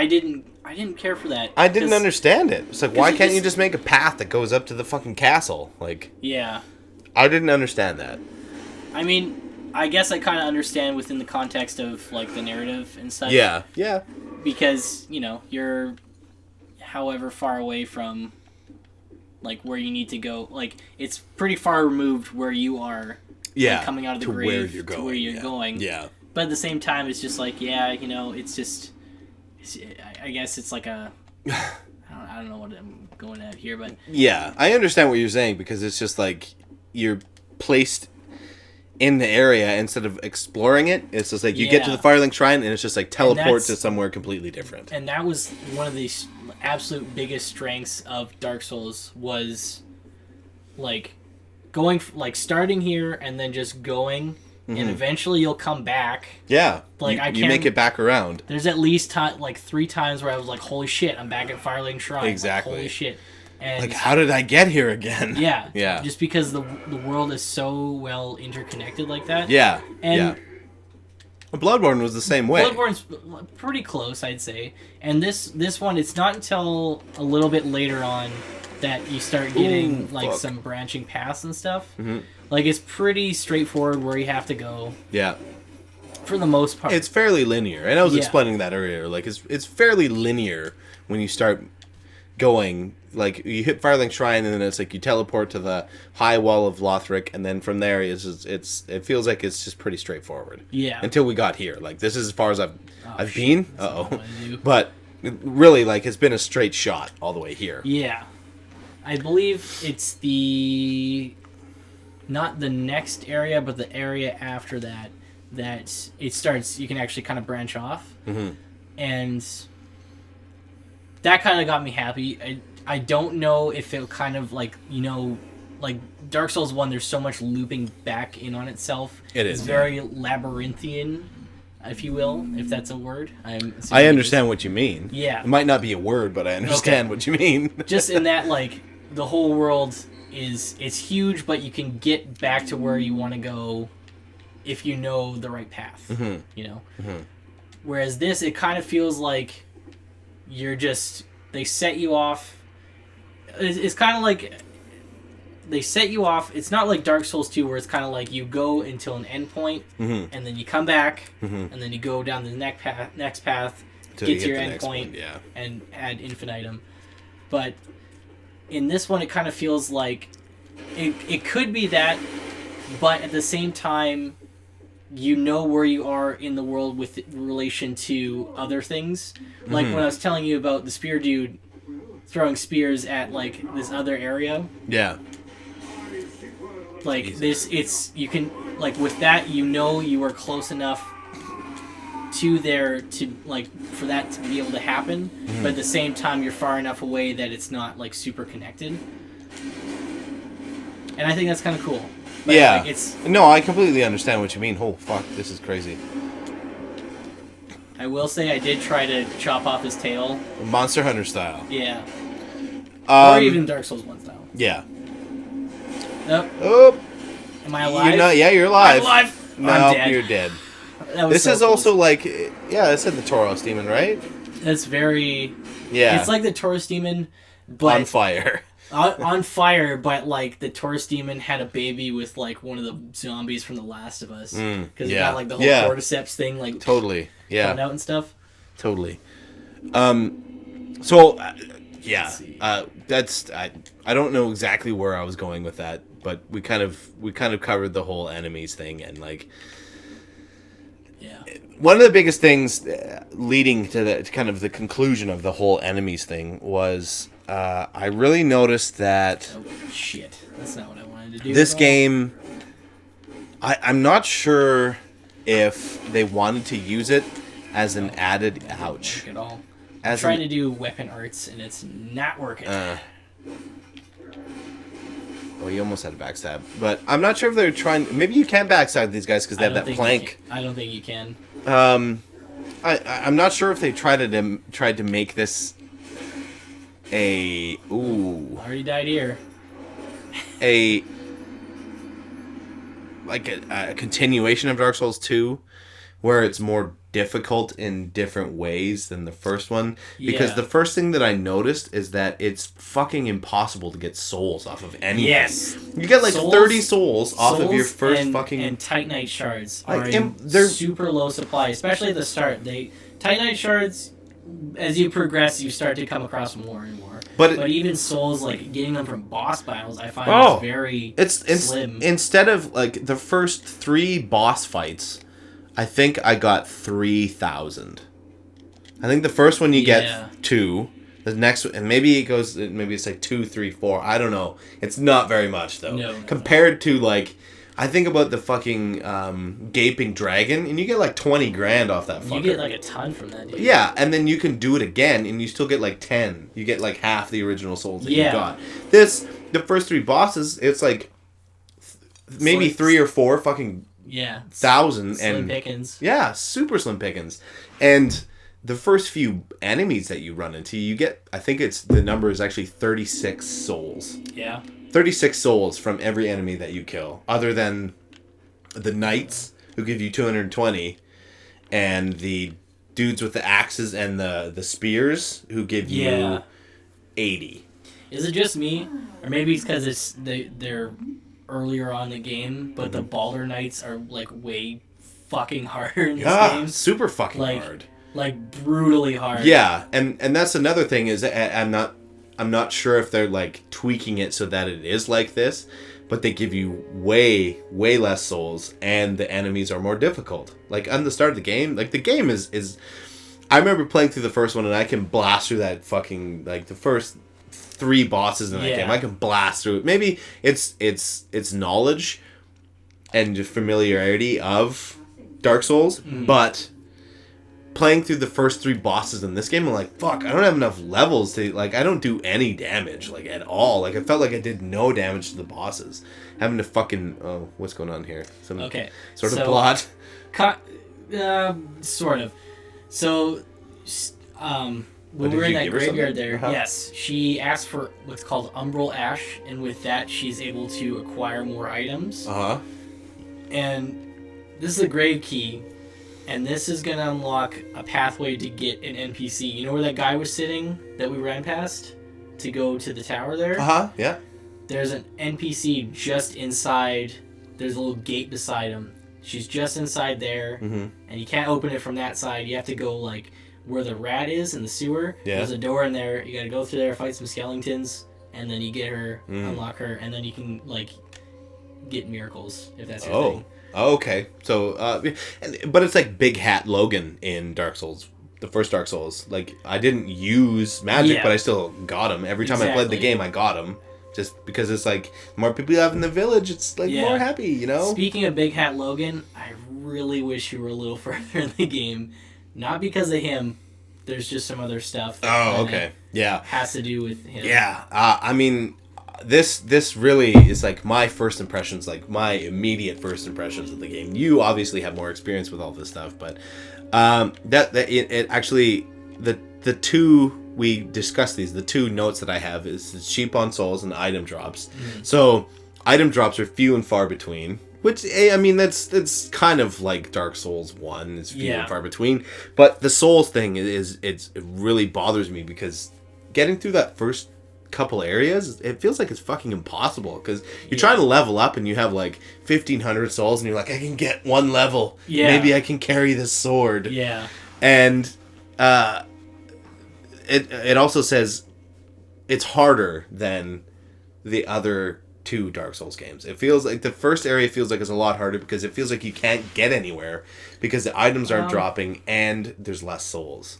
didn't care for that. I didn't understand it. It's like, why can't you just make a path that goes up to the fucking castle? Like, yeah. I didn't understand that. I mean, I guess I kind of understand within the context of, like, the narrative and such. Yeah. Yeah. Because, you know, you're however far away from, like, where you need to go. Like, it's pretty far removed where you are. Yeah. Like, coming out of the grave to where you're going. Yeah. But at the same time, it's just like, yeah, you know, it's just... I guess it's like a... I don't know what I'm going at here, but... Yeah, I understand what you're saying, because it's just like you're placed in the area instead of exploring it. It's just like you get to the Firelink Shrine, and it's just like teleport to somewhere completely different. And that was one of the absolute biggest strengths of Dark Souls, was like going, like starting here and then just going, and eventually you'll come back. Yeah, like you make it back around. There's at least like 3 times where I was like, "Holy shit, I'm back at Firelink Shrine!" Exactly. Like, holy shit. And like, how did I get here again? Yeah. Yeah. Just because the world is so well interconnected like that. Yeah. And Bloodborne was the same way. Bloodborne's pretty close, I'd say. And this one, it's not until a little bit later on that you start getting some branching paths and stuff. Mm-hmm. Like, it's pretty straightforward where you have to go. Yeah. For the most part. It's fairly linear. And I was explaining that earlier. Like, it's fairly linear when you start going. Like, you hit Firelink Shrine, and then it's like you teleport to the high wall of Lothric, and then from there it feels like it's just pretty straightforward. Yeah. Until we got here. Like, this is as far as I've been. Uh-oh. But really, like, it's been a straight shot all the way here. Yeah. I believe it's not the next area, but the area after that it starts, you can actually kind of branch off. Mm-hmm. And that kind of got me happy. I don't know if it kind of, like, like Dark Souls 1, there's so much looping back in on itself. It's very labyrinthian, if you will, if that's a word. I understand what you mean. Yeah. It might not be a word, but I understand what you mean. Just in that, like, the whole world it's huge, but you can get back to where you want to go if you know the right path, Mm-hmm. Mm-hmm. Whereas this, it kind of feels like they set you off. It's kind of like they set you off. It's not like Dark Souls 2 where it's kind of like you go until an endpoint, mm-hmm. and then you come back, mm-hmm. and then you go down the next path, Till get to your endpoint, endpoint, yeah. and add infinitum. But in this one, it kind of feels like it could be that, but at the same time, you know where you are in the world with relation to other things. Like when I was telling you about the spear dude throwing spears at, like, this other area. Yeah. Like, you can, like, with that, you are close enough to there to, like, for that to be able to happen, but at the same time, you're far enough away that it's not, like, super connected. And I think that's kind of cool. But, yeah. like, no, I completely understand what you mean. Oh, fuck, this is crazy. I will say I did try to chop off his tail. Monster Hunter style. Yeah. Or even Dark Souls 1 style. Yeah. Nope. Oh. Am I alive? You're not, yeah, you're alive. I'm alive. No, I'm dead. you're dead. This is also like, yeah, it said the Tauros demon, right? That's very... Yeah. It's like the Tauros demon, but... On fire. on fire, but, like, the Tauros demon had a baby with, like, one of the zombies from The Last of Us. Because it got, like, the whole cordyceps thing, like... Totally. Yeah. Coming out and stuff. Totally. So, yeah. That's... I don't know exactly where I was going with that, but we kind of covered the whole enemies thing, and, like... Yeah. One of the biggest things leading to the conclusion of the whole enemies thing was I really noticed that... Oh, shit. That's not what I wanted to do. This game... I'm not sure if they wanted to use it as an added... Ouch. At all. I'm trying to do weapon arts, and it's not working. Oh, you almost had a backstab. But I'm not sure if they're trying... Maybe you can backstab these guys because they have that plank. I don't think you can. I'm not sure if they tried to make this a... Ooh. Already died here. Like a continuation of Dark Souls 2, where it's more difficult in different ways than the first one, because the first thing that I noticed is that it's fucking impossible to get souls off of anything. Yes, you get like 30 souls off of your first and Titanite shards like, are they're super low supply, especially at the start. Titanite shards, as you progress, you start to come across more and more. But even souls, like getting them from boss battles, I find is very slim. Instead of like the first 3 boss fights, I think I got 3,000. I think the first one you get 2. The next one, and maybe it's like 2, 3, 4. I don't know. It's not very much though. No. Compared to like, I think about the fucking gaping dragon, and you get like 20 grand off that fucker. You get like a ton from that, dude. Yeah, and then you can do it again, and you still get like 10. You get like half the original souls that you got. The first 3 bosses, it's like maybe 3 or 4 fucking... Yeah. 1,000 Slim pickings. Yeah, super slim pickings. And the first few enemies that you run into, you get, I think the number is actually 36 souls. Yeah. 36 souls from every enemy that you kill, other than the knights, who give you 220, and the dudes with the axes and the spears, who give you 80. Is it just me, or maybe it's because they're earlier on in the game, but the Baldur Knights are like way fucking harder in this game. Super fucking hard. Like brutally hard. Yeah, and that's another thing is I'm not sure if they're like tweaking it so that it is like this, but they give you way less souls, and the enemies are more difficult. Like on the start of the game, like the game is I remember playing through the first one, and I can blast through that fucking, like, the first 3 bosses in that game. I can blast through it. Maybe it's knowledge and just familiarity of Dark Souls, but playing through the first 3 bosses in this game, I'm like, fuck, I don't have enough levels to, like, I don't do any damage, like, at all. Like, I felt like I did no damage to the bosses. Having to fucking, oh, what's going on here? Some sort of plot? Sort of. So, when we were in that graveyard there, yes, she asked for what's called Umbral Ash, and with that, she's able to acquire more items. And this is a grave key, and this is going to unlock a pathway to get an NPC. You know where that guy was sitting that we ran past to go to the tower there? Yeah. There's an NPC just inside. There's a little gate beside him. She's just inside there, and you can't open it from that side. You have to go, like, where the rat is in the sewer. Yeah. There's a door in there. You gotta go through there, fight some skeletons, and then you get her, unlock her, and then you can, like, get miracles, if that's your thing. Oh, okay. So, but it's like Big Hat Logan in Dark Souls, the first Dark Souls. Like, I didn't use magic, but I still got him. Every time I played the game, I got him. Just because it's like, more people you have in the village, it's like more happy, you know? Speaking of Big Hat Logan, I really wish you were a little further in the game. Not because of him. There's just some other stuff that has to do with him. Yeah. I mean, this really is like my first impressions, like my immediate first impressions of the game. You obviously have more experience with all this stuff, but it actually, the two we discussed these, the 2 notes that I have is cheap on souls and item drops. So item drops are few and far between, which, I mean, that's kind of like Dark Souls 1 is few and far between. But the souls thing it really bothers me, because getting through that first couple areas, it feels like it's fucking impossible, because you're trying to level up and you have like 1,500 souls and you're like, I can get 1 level. Maybe I can carry this sword. And it also says it's harder than the other 2 Dark Souls games. It feels like the first area feels like it's a lot harder, because it feels like you can't get anywhere because the items aren't dropping and there's less souls.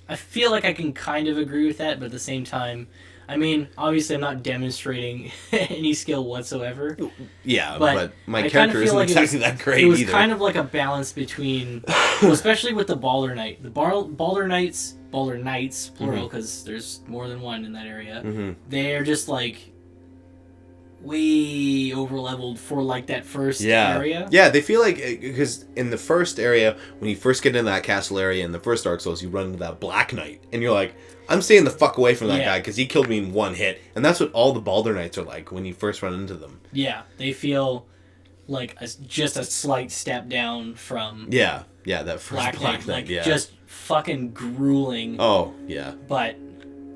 I feel like I can kind of agree with that, but at the same time, I mean, obviously I'm not demonstrating any skill whatsoever. Yeah, but my character isn't exactly that great either. It was kind of like a balance between, well, especially with the Balder Knight. The Balder Knights, plural, because there's more than one in that area. They're just like way over leveled for like that first area. Yeah, they feel like, because in the first area, when you first get into that castle area in the first Dark Souls, you run into that Black Knight, and you're like, I'm staying the fuck away from that guy because he killed me in 1 hit. And that's what all the Balder Knights are like when you first run into them. Yeah, they feel like just a slight step down from that first Black Knight, like just fucking grueling. Oh, yeah. But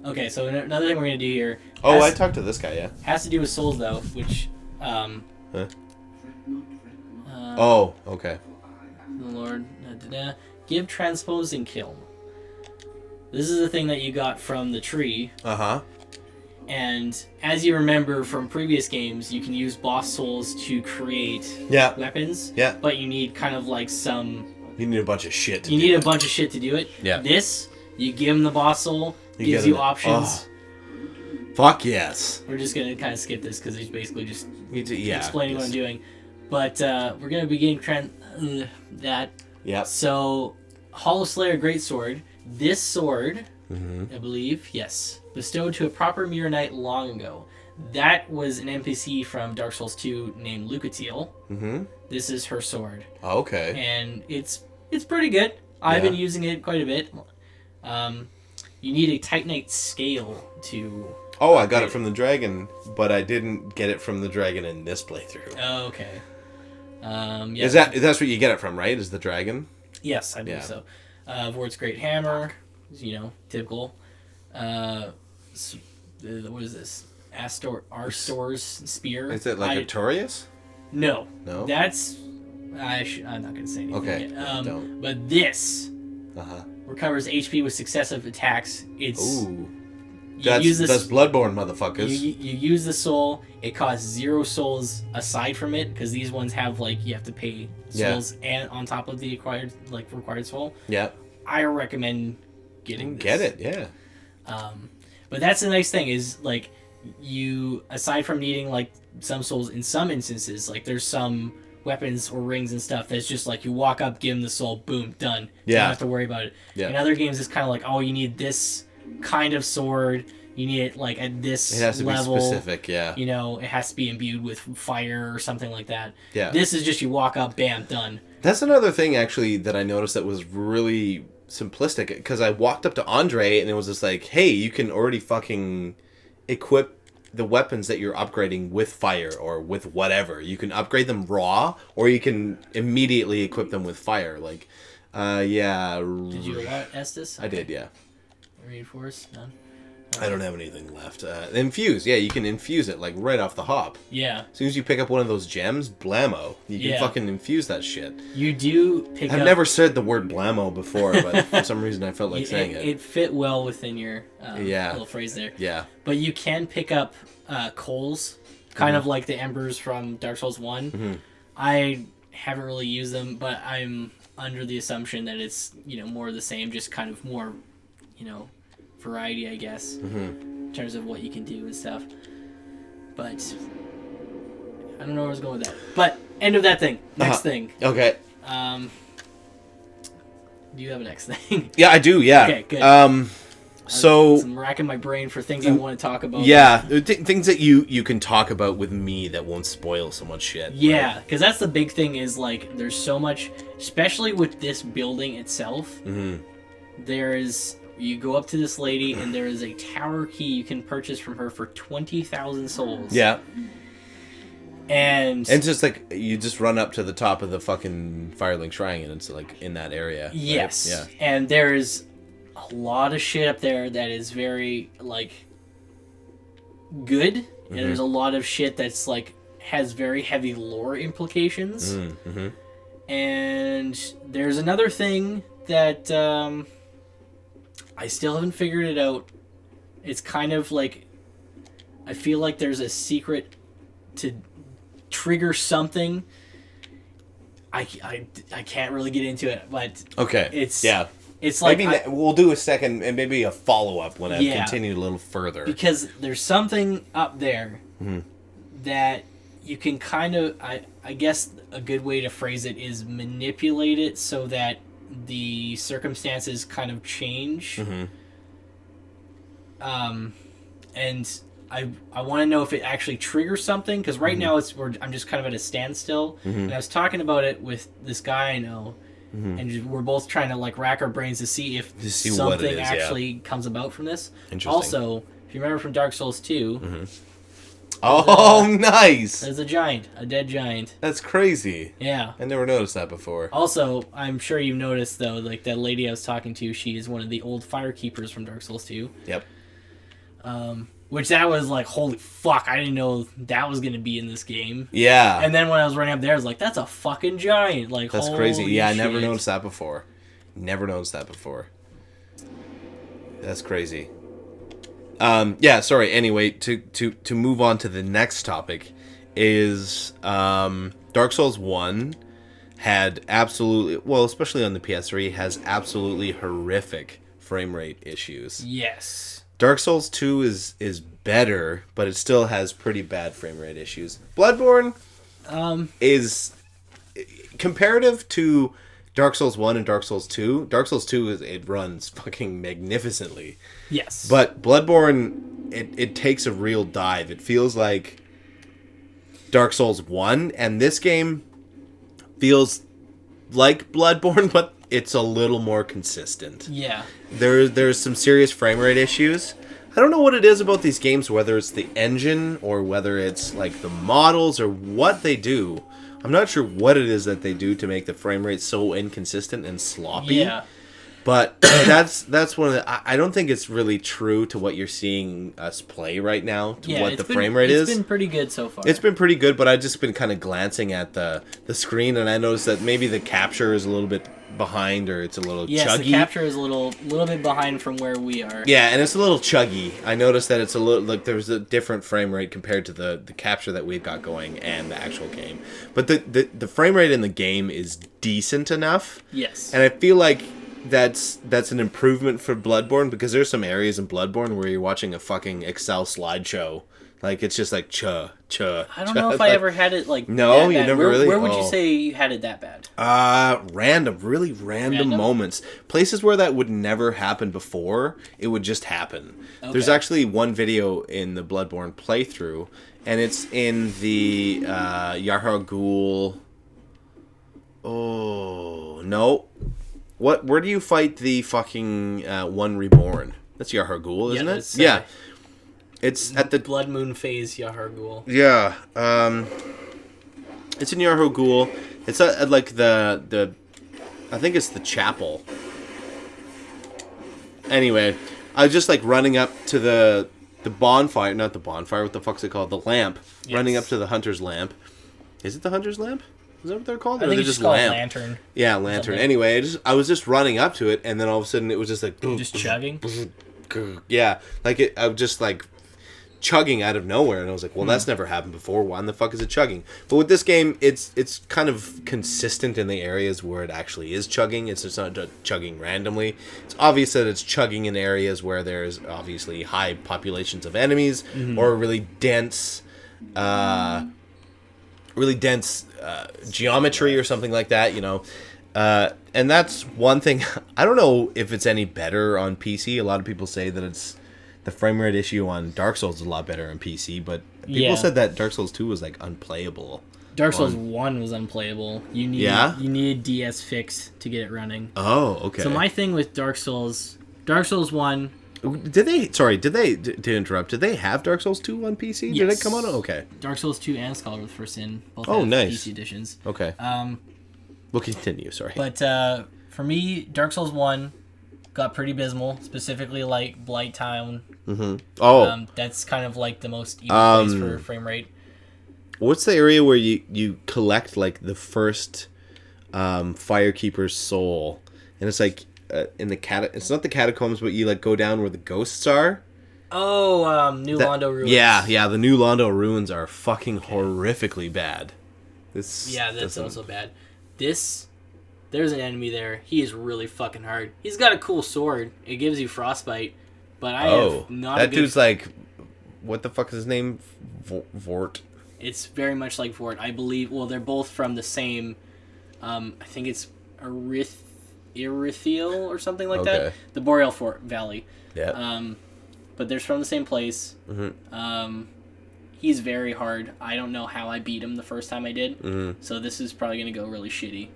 okay, so another thing we're gonna do here. I talked to this guy. Yeah. Has to do with souls though, which. Okay. Lord, give transposing kiln. This is the thing that you got from the tree. And as you remember from previous games, you can use boss souls to create weapons. Yeah. But you need kind of like You need a bunch of shit. You need a bunch of shit to do it. Yeah. This, you give him the boss soul, gives you options. Fuck yes. We're just gonna kind of skip this because he's basically just explaining what I'm doing. But we're gonna begin that. Yeah. So, Hollow Slayer Greatsword. This sword, I believe, bestowed to a proper Mirror Knight long ago. That was an NPC from Dark Souls 2 named Lucatiel. This is her sword. Okay. And it's pretty good. I've been using it quite a bit. You need a Titanite scale to... Oh, I got it from the dragon, but I didn't get it from the dragon in this playthrough. Oh, okay. That's what you get it from, right? Is the dragon? Yes, I believe so. Vort's Great Hammer, typical. What is this? Arstor's Spear. Is it like Artorias? No. That's... I'm not going to say anything. Okay. Don't. But this recovers HP with successive attacks. It's... Ooh. That's Bloodborne, motherfuckers. You use the soul. It costs 0 souls aside from it, because these ones have, like, you have to pay souls and on top of the required soul. Yeah. I recommend getting this. Get it, yeah. But that's the nice thing is, like, you, aside from needing, like, some souls in some instances, like, there's some weapons or rings and stuff that's just like, you walk up, give them the soul, boom, done. You don't have to worry about it. Yeah. In other games, it's kind of like, oh, you need this kind of sword, you need it, like, at this level. It has to be specific, yeah. You know, it has to be imbued with fire or something like that. Yeah. This is just, you walk up, bam, done. That's another thing, actually, that I noticed that was really simplistic, because I walked up to Andre, and it was just like, hey, you can already fucking equip the weapons that you're upgrading with fire, or with whatever. You can upgrade them raw, or you can immediately equip them with fire, like, yeah. Did you Estes? I did, yeah. Reinforce? None? I don't have anything left. Infuse, yeah, you can infuse it, like, right off the hop. Yeah. As soon as you pick up one of those gems, blammo. You can fucking infuse that shit. You do pick up... I've never said the word blammo before, but for some reason I felt like saying it. It fit well within your little phrase there. Yeah. But you can pick up coals, kind of like the embers from Dark Souls 1. Mm-hmm. I haven't really used them, but I'm under the assumption that it's, you know, more of the same, just kind of more, you know, variety, I guess, in terms of what you can do and stuff. But I don't know where I was going with that. But end of that thing. Next thing. Okay. Do you have a next thing? Yeah, I do. Yeah. Okay, good. So I'm racking my brain for things I want to talk about. Yeah, things that you can talk about with me that won't spoil so much shit. Yeah, because that's the big thing is, like, there's so much, especially with this building itself. There's, you go up to this lady and there is a tower key you can purchase from her for 20,000 souls. Yeah. And it's just like, you just run up to the top of the fucking Firelink Shrine and it's like in that area. Right? Yes. Yeah. And there's a lot of shit up there that is very, like, good. And there's a lot of shit that's, like, has very heavy lore implications. And there's another thing that I still haven't figured it out. It's kind of like, I feel like there's a secret to trigger something. I can't really get into it, but okay, it's like, maybe we'll do a second and maybe a follow-up when I continue a little further, because there's something up there that you can kind of, I guess a good way to phrase it is manipulate it so that the circumstances kind of change. And I want to know if it actually triggers something, because right now I'm just kind of at a standstill. And I was talking about it with this guy I know, and we're both trying to, like, rack our brains to see if something actually comes about from this. Also, if you remember from Dark Souls 2, nice! There's a giant, a dead giant. That's crazy. Yeah. I never noticed that before. Also, I'm sure you've noticed, though, like, that lady I was talking to, she is one of the old firekeepers from Dark Souls 2. Yep. Which that was like, holy fuck, I didn't know that was going to be in this game. Yeah. And then when I was running up there, I was like, that's a fucking giant. Like, that's crazy. Yeah, shit. I never noticed that before. That's crazy. Yeah, sorry. Anyway, to move on to the next topic is Dark Souls 1 had absolutely, well, especially on the PS3, has absolutely horrific frame rate issues. Yes. Dark Souls 2 is better, but it still has pretty bad frame rate issues. Bloodborne is comparative to Dark Souls 1 and Dark Souls 2. Dark Souls 2 it runs fucking magnificently. Yes. But Bloodborne it takes a real dive. It feels like Dark Souls 1, and this game feels like Bloodborne, but it's a little more consistent. Yeah. There's some serious frame rate issues. I don't know what it is about these games, whether it's the engine or whether it's like the models or what they do. I'm not sure what it is that they do to make the frame rate so inconsistent and sloppy. Yeah. But that's one of the... I don't think it's really true to what you're seeing us play right now, to what the frame rate is. It's been pretty good so far. It's been pretty good, but I've just been kind of glancing at the screen, and I noticed that maybe the capture is a little bit behind, or it's a little chuggy. Yes, the capture is a little bit behind from where we are. Yeah, and it's a little chuggy. I noticed that it's a little... like there's a different frame rate compared to the capture that we've got going and the actual game. But the frame rate in the game is decent enough. Yes. And I feel like that's an improvement for Bloodborne, because there's some areas in Bloodborne where you're watching a fucking Excel slideshow. Like, it's just like, I don't know if I ever had it, like, no, that you bad. never really? Where would Oh. you say you had it that bad? Really random moments. Places where that would never happen before, it would just happen. Okay. There's actually one video in the Bloodborne playthrough, and it's in the Yarhar Ghul... Oh, no. Where do you fight the fucking One Reborn? That's Yarhar Ghul, isn't it? Yeah. It's at the Blood Moon phase Yahar Ghul. Yeah, it's in Yarhar Ghul. It's at like the I think it's the chapel. Anyway, I was just like running up to the bonfire, not the bonfire. What the fuck's it called? The lamp. Yes. Running up to the hunter's lamp. Is it the hunter's lamp? Is that what they're called? I think it's just called lantern. Yeah, lantern. Anyway, I was just running up to it, and then all of a sudden it was just like just chugging. Yeah, like I was just like chugging out of nowhere, and I was like, well, that's never happened before. Why in the fuck is it chugging? But with this game, it's kind of consistent in the areas where it actually is chugging. It's just not chugging randomly. It's obvious that it's chugging in areas where there's obviously high populations of enemies or really dense geometry or something like that, you know. And that's one thing. I don't know if it's any better on PC. A lot of people say that it's the frame rate issue on Dark Souls is a lot better on PC, but people said that Dark Souls 2 was like unplayable. Dark Souls 1 was unplayable. You need DS fix to get it running. Oh, okay. So my thing with Dark Souls 1, to interrupt, did they have Dark Souls 2 on PC? Yes. Did it come out? Okay. Dark Souls 2 and Scholar of the First Sin both Oh, have nice. PC editions. Okay. We'll continue, sorry. But for me, Dark Souls 1 got pretty abysmal, specifically like Blight Town. Mm-hmm. Oh. That's kind of like the most even place for frame rate. What's the area where you collect like the first Firekeeper's soul, and it's like in the it's not the catacombs, but you like go down where the ghosts are. Oh, New Londo Ruins. Yeah, the New Londo Ruins are fucking horrifically bad. That's also bad. There's an enemy there. He is really fucking hard. He's got a cool sword. It gives you frostbite, but I have not. That dude's like, what the fuck is his name? Vort. It's very much like Vort, I believe. Well, they're both from the same. I think it's Irithiel or something like that. The Boreal Valley. Yeah. But they're from the same place. Mm-hmm. He's very hard. I don't know how I beat him the first time I did. Mm-hmm. So this is probably gonna go really shitty.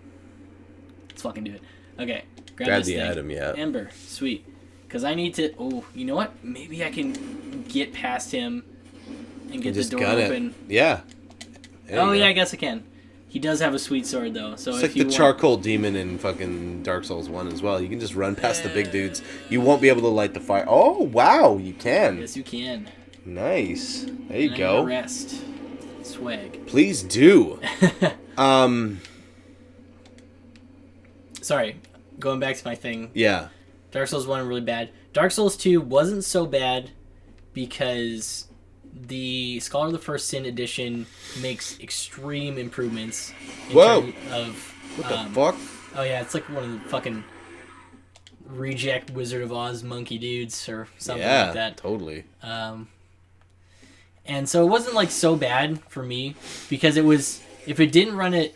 Let's fucking do it. Okay. Grab this the thing. item, yeah. Ember. Sweet. Because I need to... Oh, you know what? Maybe I can get past him and get the door open. Yeah. Yeah, I guess I can. He does have a sweet sword, though. So it's like the charcoal demon in fucking Dark Souls 1 as well. You can just run past the big dudes. You won't be able to light the fire. Oh, wow, you can. Yes, you can. Nice. There you go. Rest. Swag. Please do. Sorry, going back to my thing. Yeah. Dark Souls 1 really bad. Dark Souls 2 wasn't so bad because the Scholar of the First Sin edition makes extreme improvements in terms of... What the fuck? Oh yeah, it's like one of the fucking reject Wizard of Oz monkey dudes or something like that. Yeah, totally. And so it wasn't like so bad for me because it was... If it didn't run at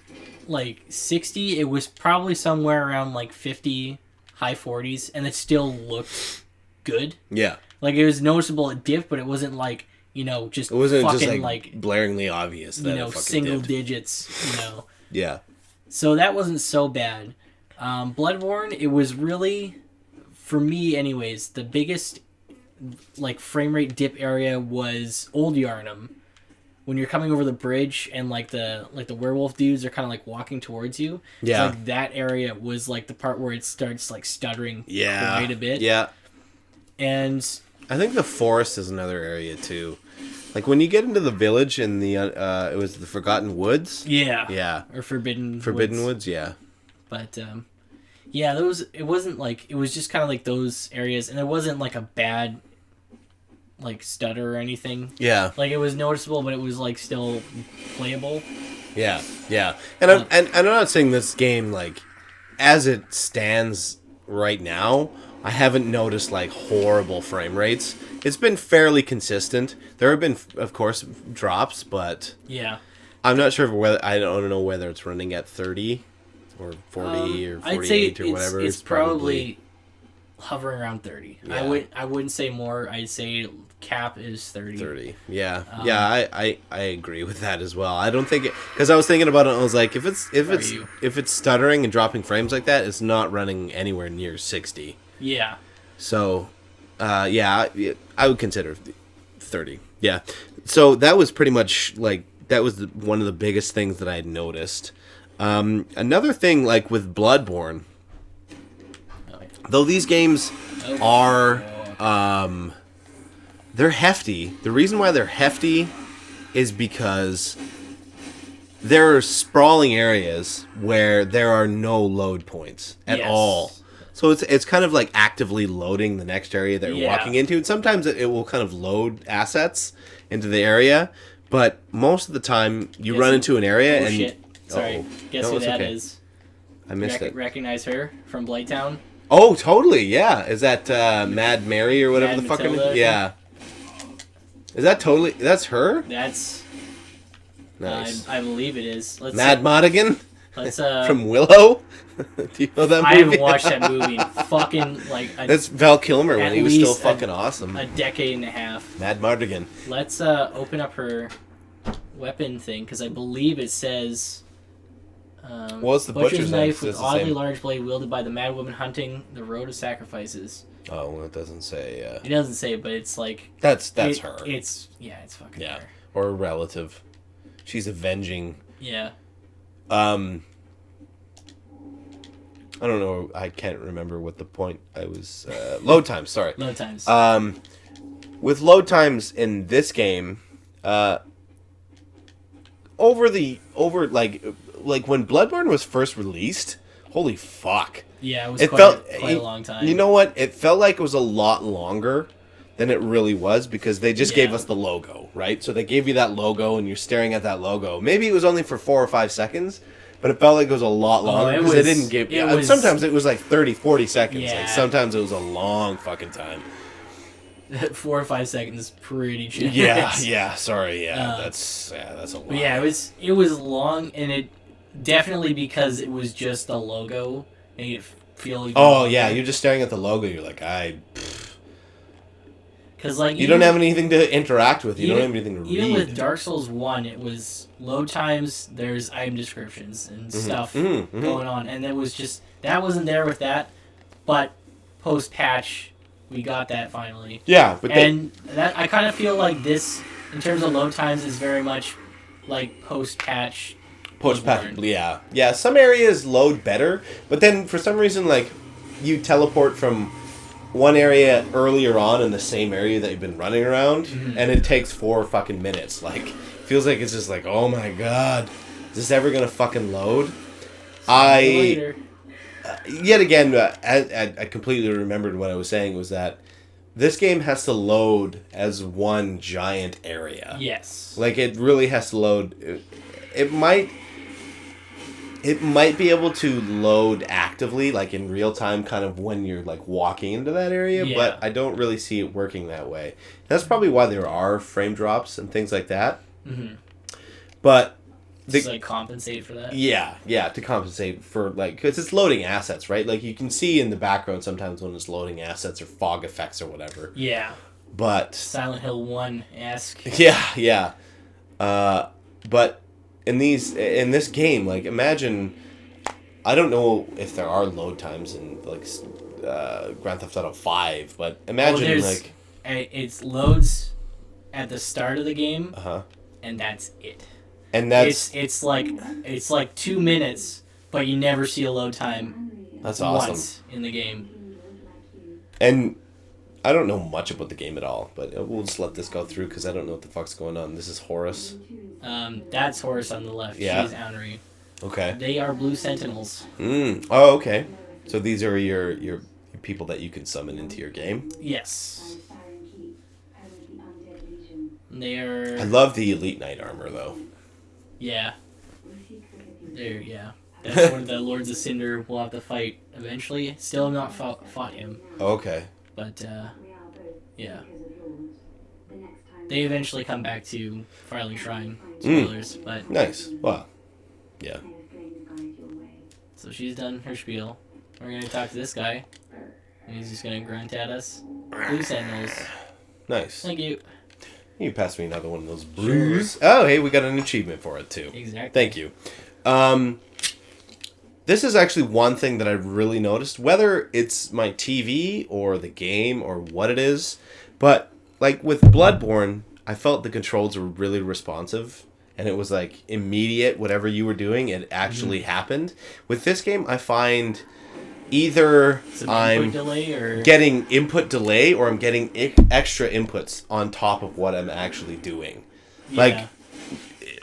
like 60, it was probably somewhere around like 50, high 40s, and it still looked good. Yeah. Like it was noticeable it dipped, but it wasn't like, you know, just it wasn't fucking just like blaringly obvious that, you know, it fucking single dipped. digits, you know. Yeah. So that wasn't so bad. Bloodborne, it was really, for me anyways, the biggest like frame rate dip area was Old Yarnum. When you're coming over the bridge and like the werewolf dudes are kind of like walking towards you. Yeah. It's like that area was like the part where it starts like stuttering quite a bit. Yeah. And I think the forest is another area too. Like when you get into the village and the it was the Forgotten Woods. Yeah. Yeah. Or Forbidden Woods, yeah. But yeah, it wasn't like, it was just kind of like those areas, and it wasn't like a bad like stutter or anything. Yeah. Like it was noticeable, but it was like still playable. Yeah. Yeah. And I'm not saying this game like as it stands right now, I haven't noticed like horrible frame rates. It's been fairly consistent. There have been, of course, drops, but Yeah. I'm not sure whether I don't know whether it's running at 30 or 40 or 48 I'd say or whatever. It's probably hovering around 30. Yeah. I wouldn't say more. I'd say cap is 30. 30. Yeah. I agree with that as well. I don't think it, because I was thinking about it and I was like, if it's stuttering and dropping frames like that, it's not running anywhere near 60. Yeah. So I would consider 30. Yeah. So that was pretty much like that was one of the biggest things that I had noticed. Another thing, like with Bloodborne, though these games are they're hefty. The reason why they're hefty is because there are sprawling areas where there are no load points at all. So it's kind of like actively loading the next area that you're walking into. And sometimes it will kind of load assets into the area. But most of the time, you run into an area and... Shit. Sorry. Guess who that is? I missed it. Recognize her from Blighttown? Oh, totally, yeah. Is that Mad Mary or whatever Mad the fuck Matilda, her name? Yeah. Is that totally... That's her? That's... Nice. I believe it is. Mad Madigan? Let's From Willow? Do you know that movie? I haven't watched that movie in fucking like that's Val Kilmer when he was still fucking awesome. A decade and a half. Mad Madigan. Let's open up her weapon thing because I believe it says. What's the butcher's knife with oddly large blade wielded by the mad woman hunting the road of sacrifices. Oh, well, it doesn't say. It doesn't say, but it's like that's her. It's fucking her. Or a relative. She's avenging. Yeah. I don't know. I can't remember what the point I was. Load times. Sorry. Load times. With load times in this game, over like when Bloodborne was first released, holy fuck. Yeah, it was quite a long time. You know what? It felt like it was a lot longer than it really was because they just gave us the logo, right? So they gave you that logo and you're staring at that logo. Maybe it was only for 4 or 5 seconds. But it felt like it was a lot longer because they didn't give... sometimes it was like 30, 40 seconds. Yeah. Like sometimes it was a long fucking time. 4 or 5 seconds is pretty generous. Yeah, sorry. That's a lot. But yeah, it was long, and it definitely because it was just the logo, made it feel even longer. Yeah, you're just staring at the logo. You're like, because like you don't have anything to interact with. You don't have anything to read. Even with Dark Souls 1, it was load times, there's item descriptions and stuff going on, and it was just that wasn't there with that, but post patch we got that finally. Yeah, but that I kind of feel like this in terms of load times is very much like post patch. Yeah. Some areas load better, but then for some reason like you teleport from one area earlier on in the same area that you've been running around, and it takes 4 fucking minutes. Like, feels like it's just like, oh my god, is this ever gonna fucking load? Yet again, I completely remembered what I was saying was that this game has to load as one giant area. Yes. Like, it really has to load. It might be able to load actively, like in real time, kind of when you're like walking into that area, but I don't really see it working that way. That's probably why there are frame drops and things like that. Mm-hmm. But to like compensate for that. Yeah, to compensate for like because it's loading assets, right? Like you can see in the background sometimes when it's loading assets or fog effects or whatever. Yeah. But Silent Hill 1-esque. Yeah. But in this game, like imagine, I don't know if there are load times in like Grand Theft Auto 5, but imagine like it loads at the start of the game, and that's it. And that's it's like 2 minutes, but you never see a load time. That's awesome. Once in the game. And I don't know much about the game at all, but we'll just let this go through because I don't know what the fuck's going on. This is Horus. That's Horus on the left. Yeah. She's Aunary. Okay. They are blue sentinels. Oh, okay. So these are your people that you can summon into your game? Yes. They are... I love the Elite Knight armor, though. Yeah. Yeah. That's one of the Lords of Cinder we'll have to fight eventually. Still have not fought him. Okay. But, yeah. They eventually come back to Firelink Shrine. Spoilers, but... Nice. Wow. Yeah. So she's done her spiel. We're going to talk to this guy. And he's just going to grunt at us. Blue Sentinels. Nice. Thank you. You pass me another one of those blues. Sure. Oh, hey, we got an achievement for it, too. Exactly. Thank you. This is actually one thing that I've really noticed, whether it's my TV or the game or what it is, but like with Bloodborne, I felt the controls were really responsive and it was like immediate, whatever you were doing, it actually happened. With this game, I find either I'm getting input delay or I'm getting extra inputs on top of what I'm actually doing. Yeah. Like,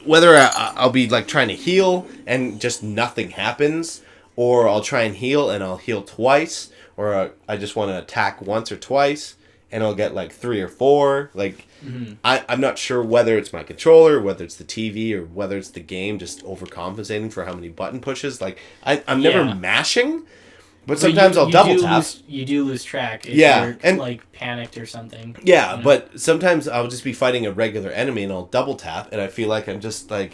whether I'll be like trying to heal and just nothing happens, or I'll try and heal and I'll heal twice, or I just want to attack once or twice and I'll get like 3 or 4. Like, I'm not sure whether it's my controller, whether it's the TV, or whether it's the game just overcompensating for how many button pushes. Like, I'm never mashing, but sometimes I'll double tap. You do lose track if you're and, like panicked or something. Yeah, you know? But sometimes I'll just be fighting a regular enemy and I'll double tap and I feel like I'm just like,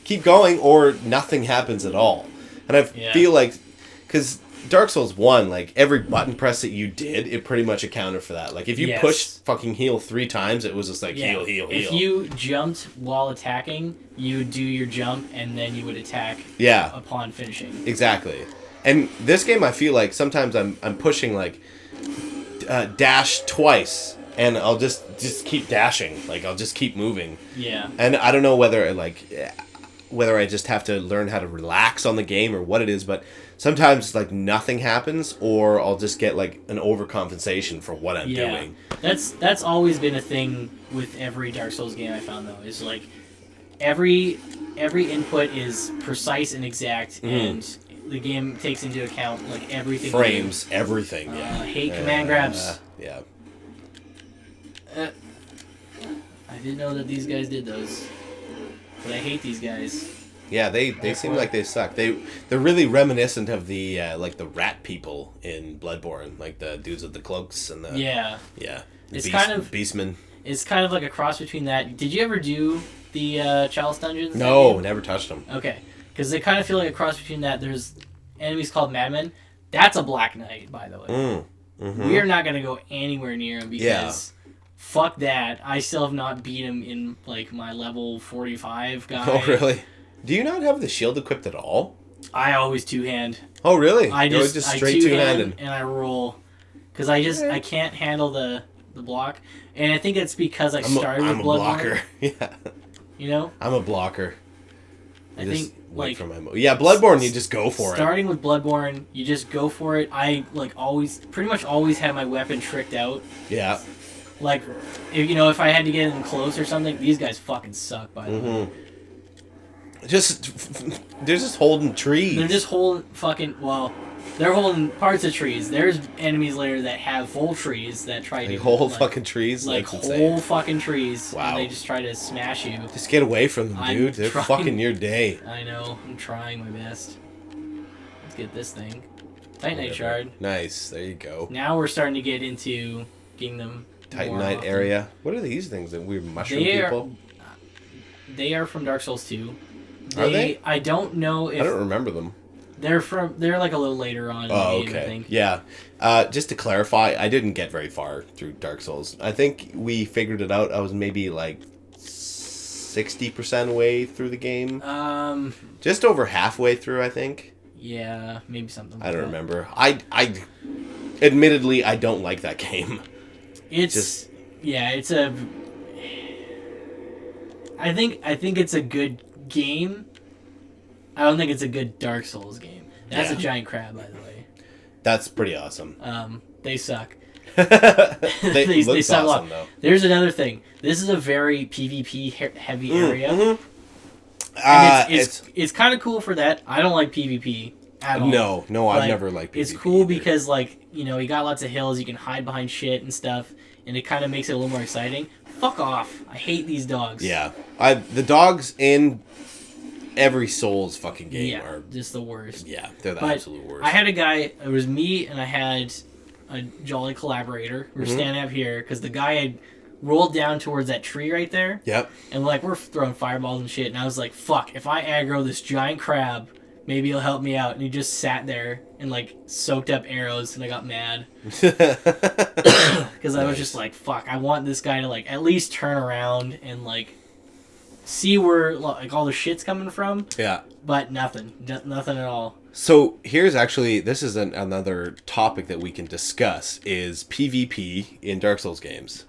keep going or nothing happens at all. And I feel like, because Dark Souls 1, like every button press that you did, it pretty much accounted for that. Like if you pushed fucking heal 3 times, it was just like heal. If you jumped while attacking, you would do your jump and then you would attack upon finishing. Exactly. And this game, I feel like sometimes I'm pushing like dash twice, and I'll just keep dashing. Like I'll just keep moving. Yeah. And I don't know whether I just have to learn how to relax on the game or what it is, but sometimes like nothing happens, or I'll just get like an overcompensation for what I'm doing. That's always been a thing with every Dark Souls game I found though. Is like every input is precise and exact and the game takes into account like everything. Frames, everything. I hate command grabs. Yeah. I didn't know that these guys did those, but I hate these guys. Yeah, they seem like they suck. They're really reminiscent of the like the rat people in Bloodborne, like the dudes with the cloaks and the It's kind of beastmen. It's kind of like a cross between that. Did you ever do the Chalice dungeons? No, never touched them. Okay. Because they kind of feel like a cross between that. There's enemies called Madmen. That's a Black Knight, by the way. We are not going to go anywhere near him because fuck that. I still have not beat him in like my level 45 guy. Oh, really? Do you not have the shield equipped at all? I always two-hand. Oh, really? I just straight two-handed. And I roll. Because I can't handle the block. And I think it's because I started with Bloodborne. I'm a blocker. Yeah. You know? I'm a blocker. I think like Bloodborne, you just go for it. Starting with Bloodborne, you just go for it. I like pretty much always had my weapon tricked out. Yeah. Like, if I had to get in close or something, these guys fucking suck. By the way. They're just holding trees. They're just holding they're holding parts of trees. There's enemies later that have full trees that try to hold fucking trees. Like whole fucking trees. Wow. And they just try to smash you. Just get away from them, dude. They're fucking your day. I know. I'm trying my best. Let's get this thing. Titanite shard. Nice. There you go. Now we're starting to get into getting them. Titanite area. What are these things? That weird mushroom people? They are from Dark Souls 2. Are they? I don't know if... I don't remember them. They're like a little later on in the game, I think. Yeah. Just to clarify, I didn't get very far through Dark Souls. I think we figured it out. I was maybe like 60% way through the game. Just over halfway through, I think. Yeah, maybe something like I don't remember. I admittedly, I don't like that game. It's a... I think it's a good game. I don't think it's a good Dark Souls game. That's a giant crab, by the way. That's pretty awesome. They suck. they suck awesome, though. There's another thing. This is a very PvP heavy area. And it's kind of cool for that. I don't like PvP at all. No, I've never liked PvP. It's cool because you got lots of hills, you can hide behind shit and stuff, and it kind of makes it a little more exciting. Fuck off. I hate these dogs. Yeah. The dogs in every Souls fucking game are just the worst. Yeah, they're the But absolute worst. I had a guy. It was me, and I had a jolly collaborator. We were standing up here because the guy had rolled down towards that tree right there. Yep. And we're throwing fireballs and shit. And I was like, "Fuck! If I aggro this giant crab, maybe he'll help me out." And he just sat there and like soaked up arrows, and I got mad because I was just like, "Fuck! I want this guy to like at least turn around and like see where like all the shit's coming from." Yeah. But nothing at all. So here's actually, this is another topic that we can discuss, is PvP in Dark Souls games.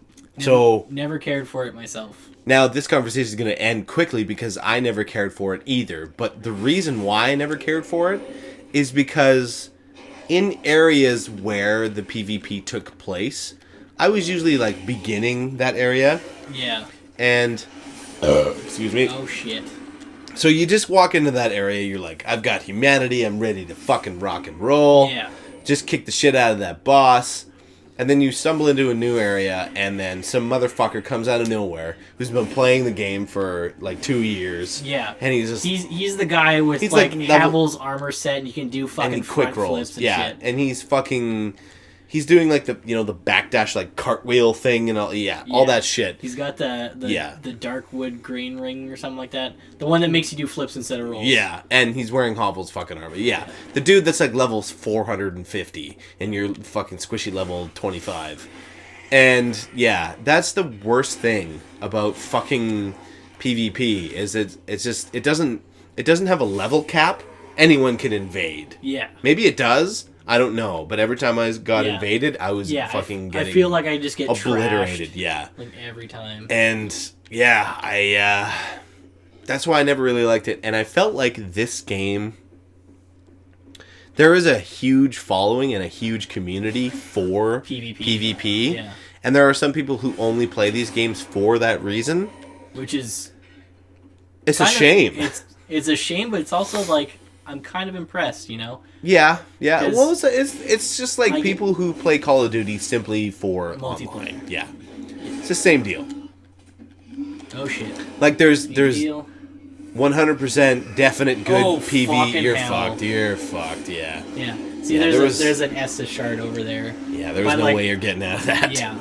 Never cared for it myself. Now this conversation is going to end quickly because I never cared for it either. But the reason why I never cared for it is because in areas where the PvP took place, I was usually like beginning that area. Yeah. And, excuse me. Oh shit. So you just walk into that area, you're like, I've got humanity, I'm ready to fucking rock and roll. Yeah. Just kick the shit out of that boss. And then you stumble into a new area, and then some motherfucker comes out of nowhere who's been playing the game for like 2 years. Yeah. And he's just... He's the guy with like Havel's armor set, and you can do fucking quick rolls and shit. And he's fucking... He's doing like the the backdash like cartwheel thing and all all that shit. He's got the dark wood green ring or something like that. The one that makes you do flips instead of rolls. Yeah, and he's wearing Havel's fucking armor. Yeah. The dude that's like levels 450 and you're fucking squishy level 25. And yeah, that's the worst thing about fucking PvP is it doesn't have a level cap. Anyone can invade. Yeah. Maybe it does. I don't know, but every time I got invaded, I was fucking getting I feel like I just get obliterated. Trashed, yeah, like every time. And yeah, that's why I never really liked it. And I felt like this game, there is a huge following and a huge community for PvP. Yeah. And there are some people who only play these games for that reason, which is a shame. It's a shame, but it's also like I'm kind of impressed, Yeah. Well, it's just like people who play Call of Duty simply for multiplayer. Online. Yeah. It's the same deal. Oh shit. Like there's 100% definite good PV. You're hell. fucked. You're fucked. Yeah. Yeah. See, there's an Estus shard over there. Yeah. There's no way you're getting out of that. Yeah.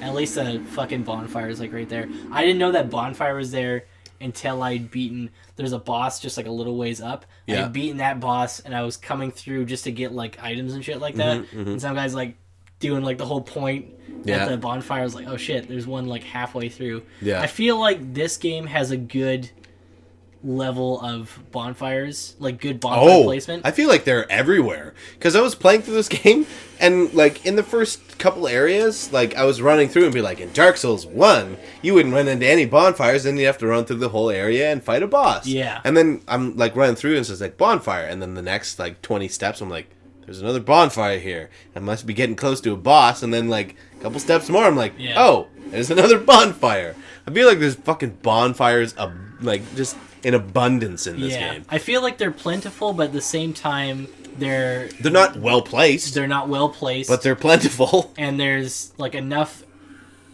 At least the fucking bonfire is like right there. I didn't know that bonfire was there until I'd beaten... There's a boss just like a little ways up. Yeah. I'd beaten that boss, and I was coming through just to get like items and shit like that. And some guy's like doing like the whole point at the bonfire. I was like, oh shit, there's one like halfway through. Yeah. I feel like this game has a good level of bonfires, like good bonfire placement. I feel like they're everywhere. Because I was playing through this game, and like in the first couple areas, like I was running through and be like, in Dark Souls 1, you wouldn't run into any bonfires, then you have to run through the whole area and fight a boss. Yeah. And then I'm like running through and it's just like bonfire, and then the next like 20 steps I'm like, there's another bonfire here. I must be getting close to a boss, and then like a couple steps more I'm like, oh, there's another bonfire. I feel like there's fucking bonfires like just in abundance in this game. I feel like they're plentiful, but at the same time they're not well placed. They're not well placed, but they're plentiful. And there's like enough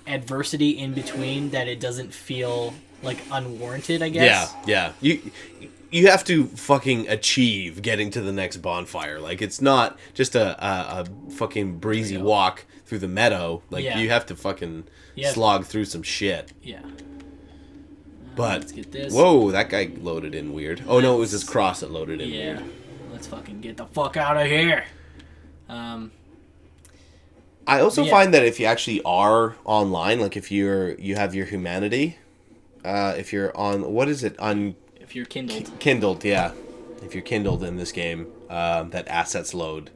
adversity in between that it doesn't feel like unwarranted, I guess. Yeah. You have to fucking achieve getting to the next bonfire. Like it's not just a fucking breezy walk through the meadow. Like you have to fucking slog through some shit. Yeah. But let's get this. Whoa, that guy loaded in weird. Oh no, it was his cross that loaded in weird. Let's fucking get the fuck out of here. I also find that if you actually are online, like if you have your humanity, if you're on if you're kindled, yeah. If you're kindled in this game, that assets load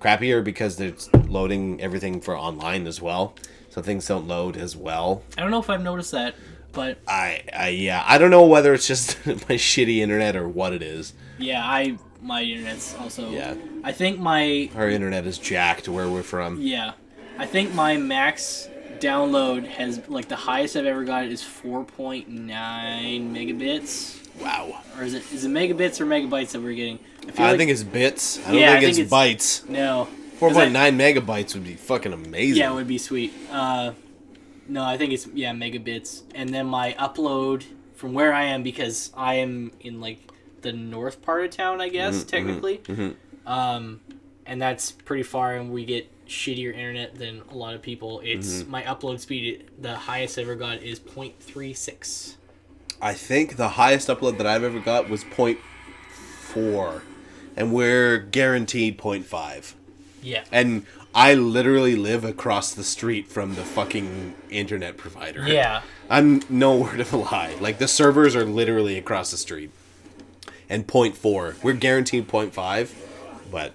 crappier because it's loading everything for online as well. So things don't load as well. I don't know if I've noticed that. But I don't know whether it's just my shitty internet or what it is. Yeah, my internet's also... Yeah. I think our internet is jacked where we're from. Yeah. I think my max download has, like, the highest I've ever got is 4.9 megabits. Wow. Or is it megabits or megabytes that we're getting? I think it's bits. I don't think it's bytes. No. 4.9 megabytes would be fucking amazing. Yeah, it would be sweet. No, I think it's megabits, and then my upload from where I am, because I am in like the north part of town, I guess, technically. And that's pretty far, and we get shittier internet than a lot of people. It's my upload speed, the highest I ever got is 0.36. I think the highest upload that I've ever got was 0.4, and we're guaranteed 0.5. Yeah. And I literally live across the street from the fucking internet provider. Yeah. I'm no word of a lie. Like, the servers are literally across the street. And 0.4. We're guaranteed 0.5, but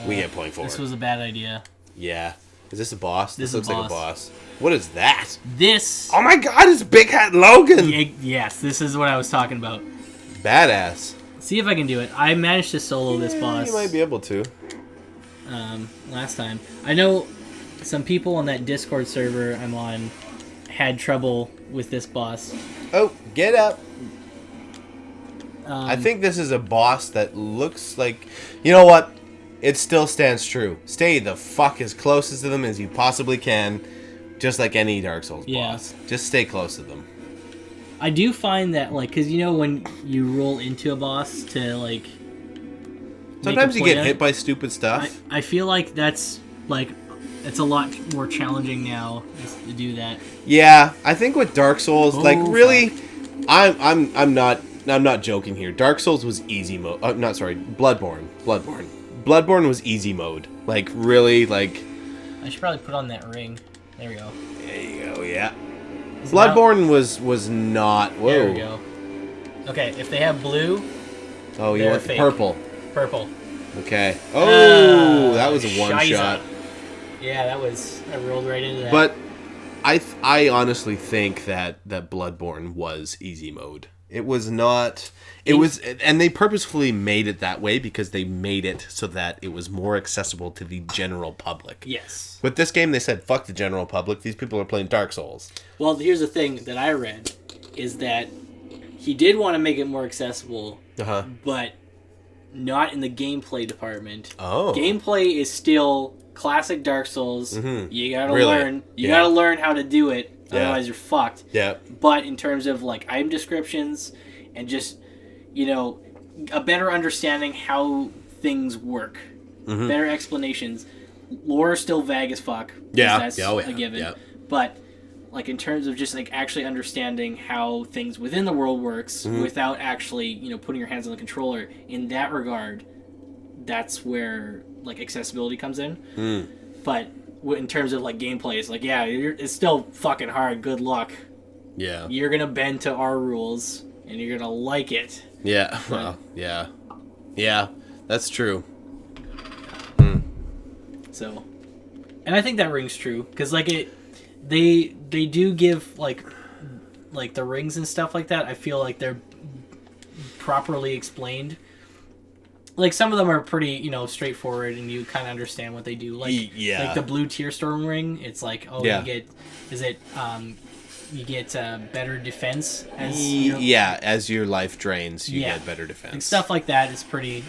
we get 0.4. This was a bad idea. Yeah. Is this a boss? This looks is a like a boss. What is that? This... Oh my god, it's Big Hat Logan! Yes, this is what I was talking about. Badass. See if I can do it. I managed to solo this boss. You might be able to. Last time. I know some people on that Discord server I'm on had trouble with this boss. Oh, get up. Um, I think this is a boss that looks like... You know what? It still stands true. Stay the fuck as close to them as you possibly can. Just like any Dark Souls boss. Just stay close to them. I do find that, like, because you know when you roll into a boss to, like... Sometimes you get hit by stupid stuff. I feel like that's, like... It's a lot more challenging now to do that. Yeah, I think with Dark Souls, like, really... Fuck. I'm not joking here. Dark Souls was easy mode. Bloodborne. Bloodborne was easy mode. Like, really, like... I should probably put on that ring. There we go. There you go, yeah. Bloodborne was not... Whoa. There we go. Okay, if they have blue... Oh, you want fake. purple. Purple. Okay. Oh, that was a one shiza. shot. Yeah, that was... I rolled right into that. But I honestly think that Bloodborne was easy mode. It was not... It was... And they purposefully made it that way because they made it so that it was more accessible to the general public. Yes. With this game, they said, fuck the general public. These people are playing Dark Souls. Well, here's the thing that I read, is that he did want to make it more accessible, but not in the gameplay department. Oh. Gameplay is still classic Dark Souls. Mm-hmm. You gotta Really? learn. You gotta learn how to do it. Yeah. Otherwise, you're fucked. Yeah. But in terms of like item descriptions and just, you know, a better understanding how things work, better explanations. Lore is still vague as fuck. Yeah. That's a given. Yeah. But like in terms of just like actually understanding how things within the world works without actually, you know, putting your hands on the controller, in that regard, that's where like accessibility comes in. But in terms of like gameplay, it's like, yeah, it's still fucking hard. Good luck. Yeah. You're gonna bend to our rules, and you're gonna like it. Yeah. Well, yeah. Yeah. That's true. So, and I think that rings true because like they do give like the rings and stuff like that. I feel like they're properly explained. Like some of them are pretty, you know, straightforward, and you kind of understand what they do. Like like the blue Tear Storm ring. It's like, oh, you get better defense as you know, as your life drains, you get better defense. and stuff like that is pretty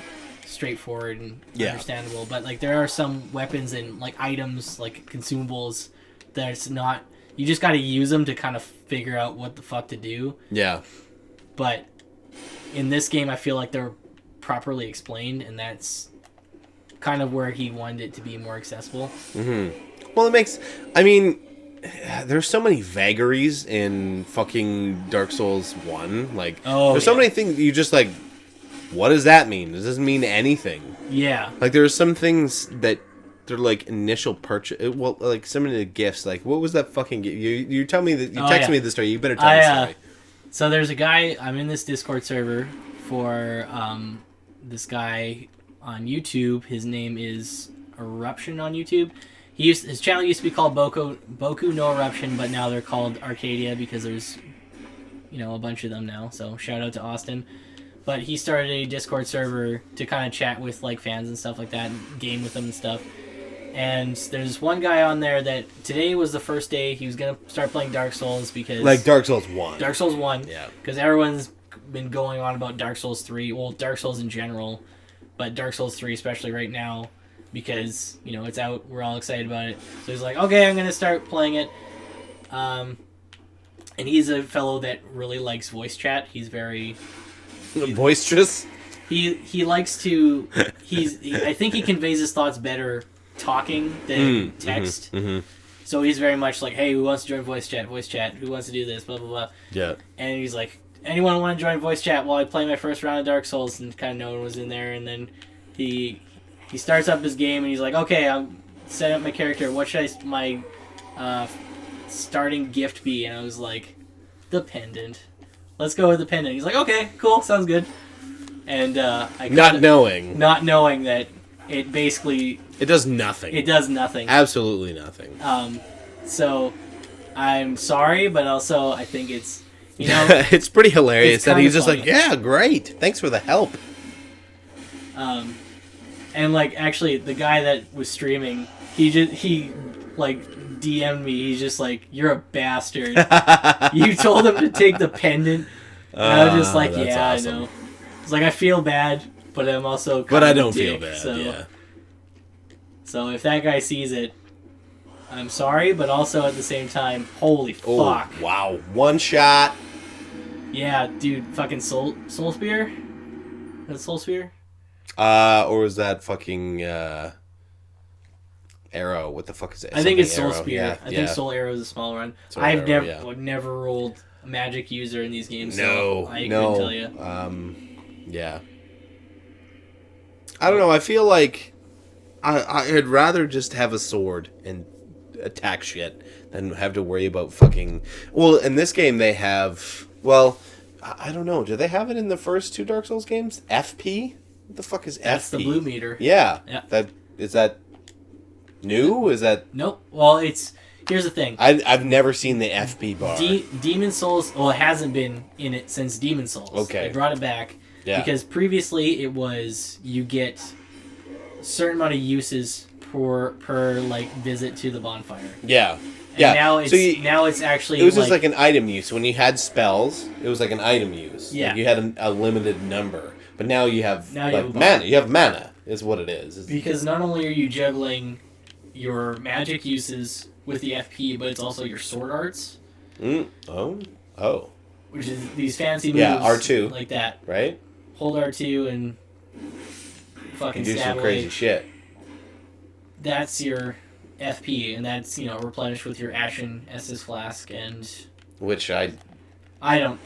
straightforward and understandable. But like there are some weapons and like items, like consumables, that's not. You just got to use them to kind of figure out what the fuck to do. Yeah. But in this game, I feel like they're properly explained, and that's kind of where he wanted it to be more accessible. Well, it makes... I mean, there's so many vagaries in fucking Dark Souls 1. Like, there's so many things you just like, what does that mean? It doesn't mean anything. Yeah. Like, there's some things that they're like initial purchase. Well, like some of the gifts. Like, what was that fucking gift? You tell me that you texted me the story. You better tell me the story. So there's a guy. I'm in this Discord server for this guy on YouTube. His name is Eruption on YouTube. His channel used to be called Boku no Eruption, but now they're called Arcadia because there's, you know, a bunch of them now. So shout out to Austin. But he started a Discord server to kind of chat with like fans and stuff like that, and game with them and stuff. And there's one guy on there that today was the first day he was gonna start playing Dark Souls because like Dark Souls 1. Dark Souls 1. Yeah. Because everyone's been going on about Dark Souls 3. Well, Dark Souls in general, but Dark Souls 3 especially right now because, you know, it's out. We're all excited about it. So he's like, okay, I'm gonna start playing it. And he's a fellow that really likes voice chat. He's very Boisterous. he likes to. I think he conveys his thoughts better talking than text. So he's very much like, hey, who wants to join voice chat? Voice chat. Who wants to do this? Blah blah blah. Yeah. And he's like, anyone want to join voice chat while I play my first round of Dark Souls? And kind of no one was in there. And then he starts up his game and he's like, okay, I'm setting up my character. What should my starting gift be? And I was like, the pendant. Let's go with the pendant. He's like, okay, cool, sounds good. And I not knowing that it basically it does nothing. It does nothing. Absolutely nothing. So I'm sorry, but also I think it's it's pretty hilarious that he's just funny. like, yeah, great, thanks for the help. And like actually the guy that was streaming, he like DM'd me. He's just like, you're a bastard. You told him to take the pendant. And I was just like, yeah, awesome. I know. It's like I feel bad, but I'm also but I don't feel bad. So if that guy sees it, I'm sorry, but also at the same time, holy fuck. Wow, one shot. Yeah, dude, fucking soul spear? Is that soul spear? Or was that fucking arrow? What the fuck is it? I think it's soul arrow. spear. Yeah, I think soul arrow is a small one. Soul I've arrow, never rolled a magic user in these games, no, so I couldn't tell you. Yeah. I don't know. I feel like I'd rather just have a sword and attack shit than have to worry about fucking. Well, in this game they have. Well, I don't know. Do they have it in the first two Dark Souls games? FP? What the fuck is FP? That's the blue meter. Yeah. Yeah. Is that new? Is that? Nope. Well, here's the thing. I've never seen the FP bar. Demon Souls. Well, it hasn't been in it since Demon Souls. Okay. They brought it back. Yeah. Because previously it was you get a certain amount of uses per like visit to the bonfire. Yeah. And yeah. now it's actually it was just like an item use. When you had spells, it was like an item use. Yeah. Like you had a limited number, but now you have have mana. You have mana, is what it is. Because not only are you juggling your magic uses with the FP, but it's also your sword arts. Oh. Which is these fancy moves. Yeah, R2. Like that. Right. Hold R2 and fucking do stab some crazy away. shit. That's your FP, and that's replenished with your Ashen Estus Flask, and which I don't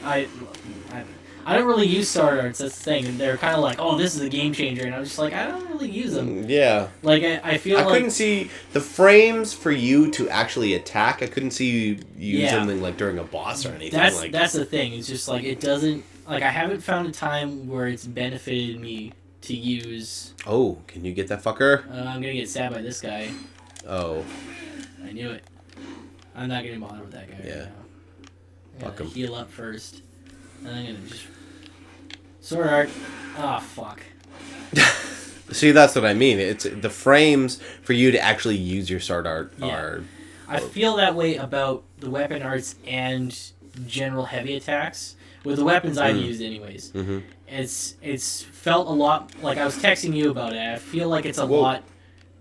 really use sword arts. That's the thing, and they're kind of like, oh, this is a game changer, and I'm just like, I don't really use them. Yeah. Like I feel I like couldn't see the frames for you to actually attack. I couldn't see you use something like during a boss or anything. That's the thing. It's just like it doesn't. Like I haven't found a time where it's benefited me to use. Oh, can you get that fucker? I'm gonna get stabbed by this guy. Oh. I knew it. I'm not gonna bother with that guy right now. Fuck him. Heal up first. And I'm gonna just sword art. Ah, fuck. See, that's what I mean. It's the frames for you to actually use your sword art are. I feel that way about the weapon arts and general heavy attacks. With the weapons I've used anyways. Mm-hmm. It's felt a lot like I was texting you about it. I feel like it's a lot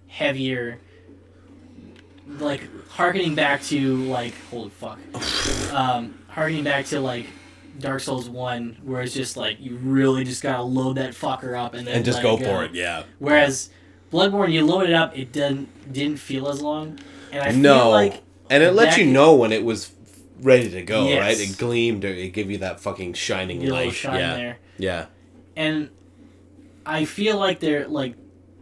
heavier. Like harkening back to like holy fuck. Harkening back to like Dark Souls 1 where it's just like you really just gotta load that fucker up and then and just go for it, yeah. Whereas Bloodborne, you load it up, it didn't feel as long. And I feel like and it lets you know when it was ready to go, yes. right? It gleamed, or it gave you that fucking shining light. Shine there. Yeah. And I feel like they're like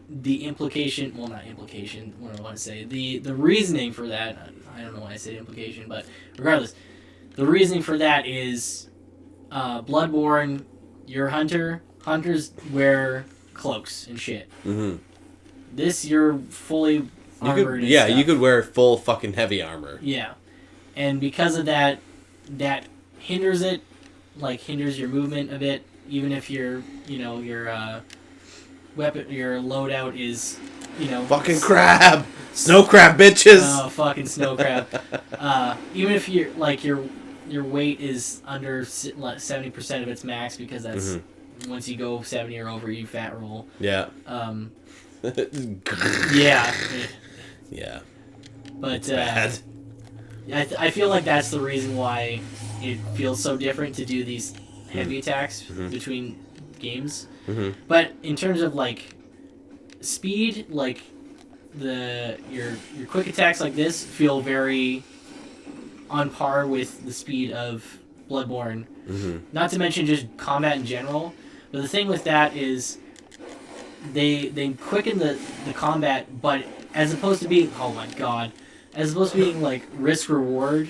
the implication. Well, not implication. What do I want to say? The reasoning for that. I don't know why I say implication, but regardless, the reasoning for that is Bloodborne. You're a hunter. Hunters wear cloaks and shit. Mm-hmm. This you're fully armored. You could wear full fucking heavy armor. Yeah. And because of that hinders it, like hinders your movement a bit. Even if your weapon, your loadout is, fucking crab, snow crab, bitches. Oh, fucking snow crab. Even if you're like your weight is under 70% of its max because that's once you go 70 or over, you fat roll. Yeah. Yeah. Yeah. But it's bad. I feel like that's the reason why it feels so different to do these heavy attacks between games. But in terms of like speed, like your quick attacks like this feel very on par with the speed of Bloodborne. Not to mention just combat in general. But the thing with that is they quicken the combat, but as opposed to being as opposed to being like risk reward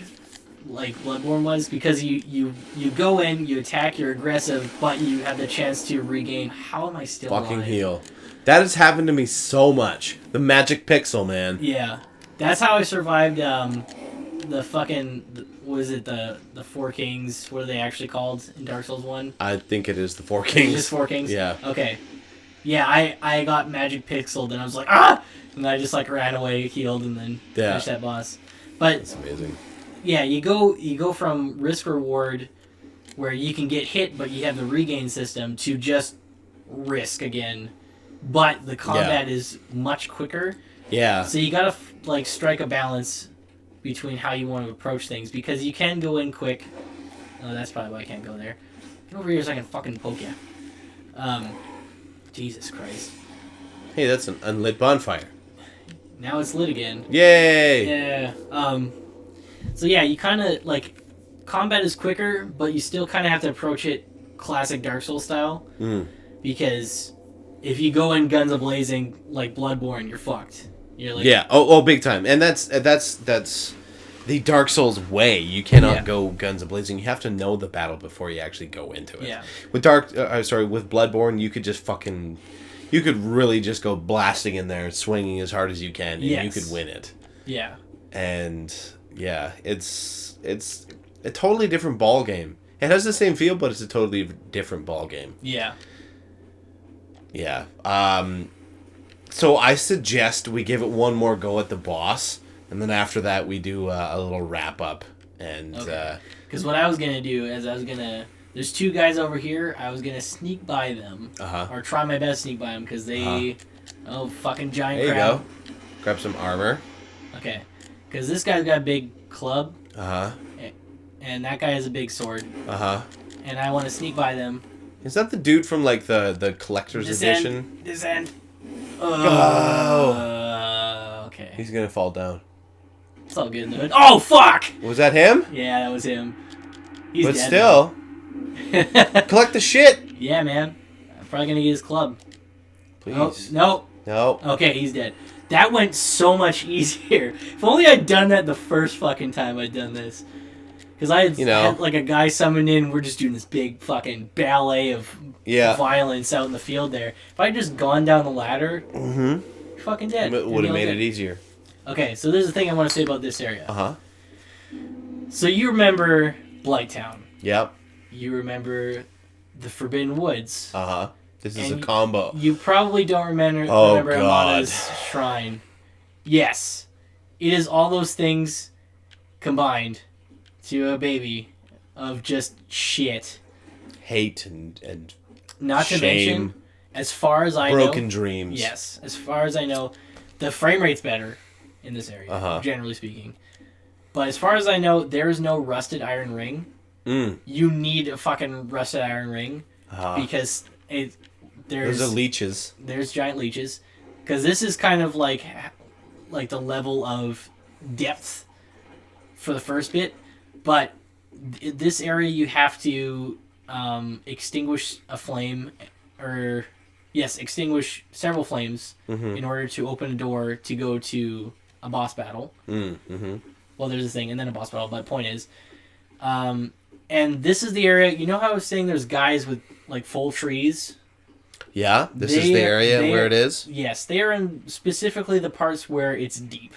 like Bloodborne was, because you go in, you attack, you're aggressive, but you have the chance to regain. How am I still fucking alive? heal. That has happened to me so much. The magic pixel, man. Yeah, that's how I survived. The fucking was it the Four Kings? What are they actually called in Dark Souls 1? I think it is the Four Kings. Just Four Kings. Yeah. Okay. Yeah, I got magic pixeled and I was like, ah! And I just like ran away, healed, and then finished that boss. But that's amazing. Yeah, you go from risk reward, where you can get hit but you have the regain system, to just risk again, but the combat is much quicker. Yeah. So you gotta like strike a balance between how you want to approach things, because you can go in quick. Oh, that's probably why I can't go there. Get over here so I can fucking poke you. Jesus Christ. Hey, that's an unlit bonfire. Now it's lit again. Yay! Yeah. So yeah, you kind of like combat is quicker, but you still kind of have to approach it classic Dark Souls style. Because if you go in guns a-blazing like Bloodborne, you're fucked. You're like oh, big time. And that's the Dark Souls way. You cannot go guns a-blazing. You have to know the battle before you actually go into it. Yeah. With with Bloodborne, you could just you could really just go blasting in there, swinging as hard as you can, and you could win it. Yeah. And yeah, it's a totally different ball game. It has the same feel, but it's a totally different ball game. Yeah. Yeah. So I suggest we give it one more go at the boss, and then after that we do a little wrap up. And because what I was gonna do is there's two guys over here. I was gonna sneak by them, or try my best to sneak by them, because they fucking giant there crowd. You go. Grab some armor. Okay, because this guy's got a big club. And that guy has a big sword. And I want to sneak by them. Is that the dude from like the collector's edition? Descend. Okay. He's gonna fall down. It's all good though. Oh fuck! Was that him? Yeah, that was him. He's but dead, still, collect the shit. Yeah, man. I'm probably gonna get his club. Please. Oh, no. Okay, he's dead. That went so much easier. If only I'd done that the first fucking time I'd done this. Because I had like a guy summoned in, we're just doing this big fucking ballet of violence out in the field there. If I'd just gone down the ladder, you're fucking dead. It would have made it easier. Okay, so there's the thing I want to say about this area. So you remember Blighttown. Yep. You remember the Forbidden Woods. This is a combo. You probably don't remember Amada's shrine. Yes. It is all those things combined to a baby of just shit. Hate and not shame. To mention, as far as I know... Broken dreams. Yes. As far as I know, the frame rate's better in this area, generally speaking. But as far as I know, there's no rusted iron ring. You need a fucking rusted iron ring because there's leeches. There's giant leeches. Because this is kind of like the level of depth for the first bit. But this area you have to extinguish a flame, extinguish several flames in order to open a door to go to a boss battle. Well, there's a thing, and then a boss battle, but point is... and this is the area... You know how I was saying there's guys with like full trees? Yeah, this is the area where it is? Yes, they are in specifically the parts where it's deep.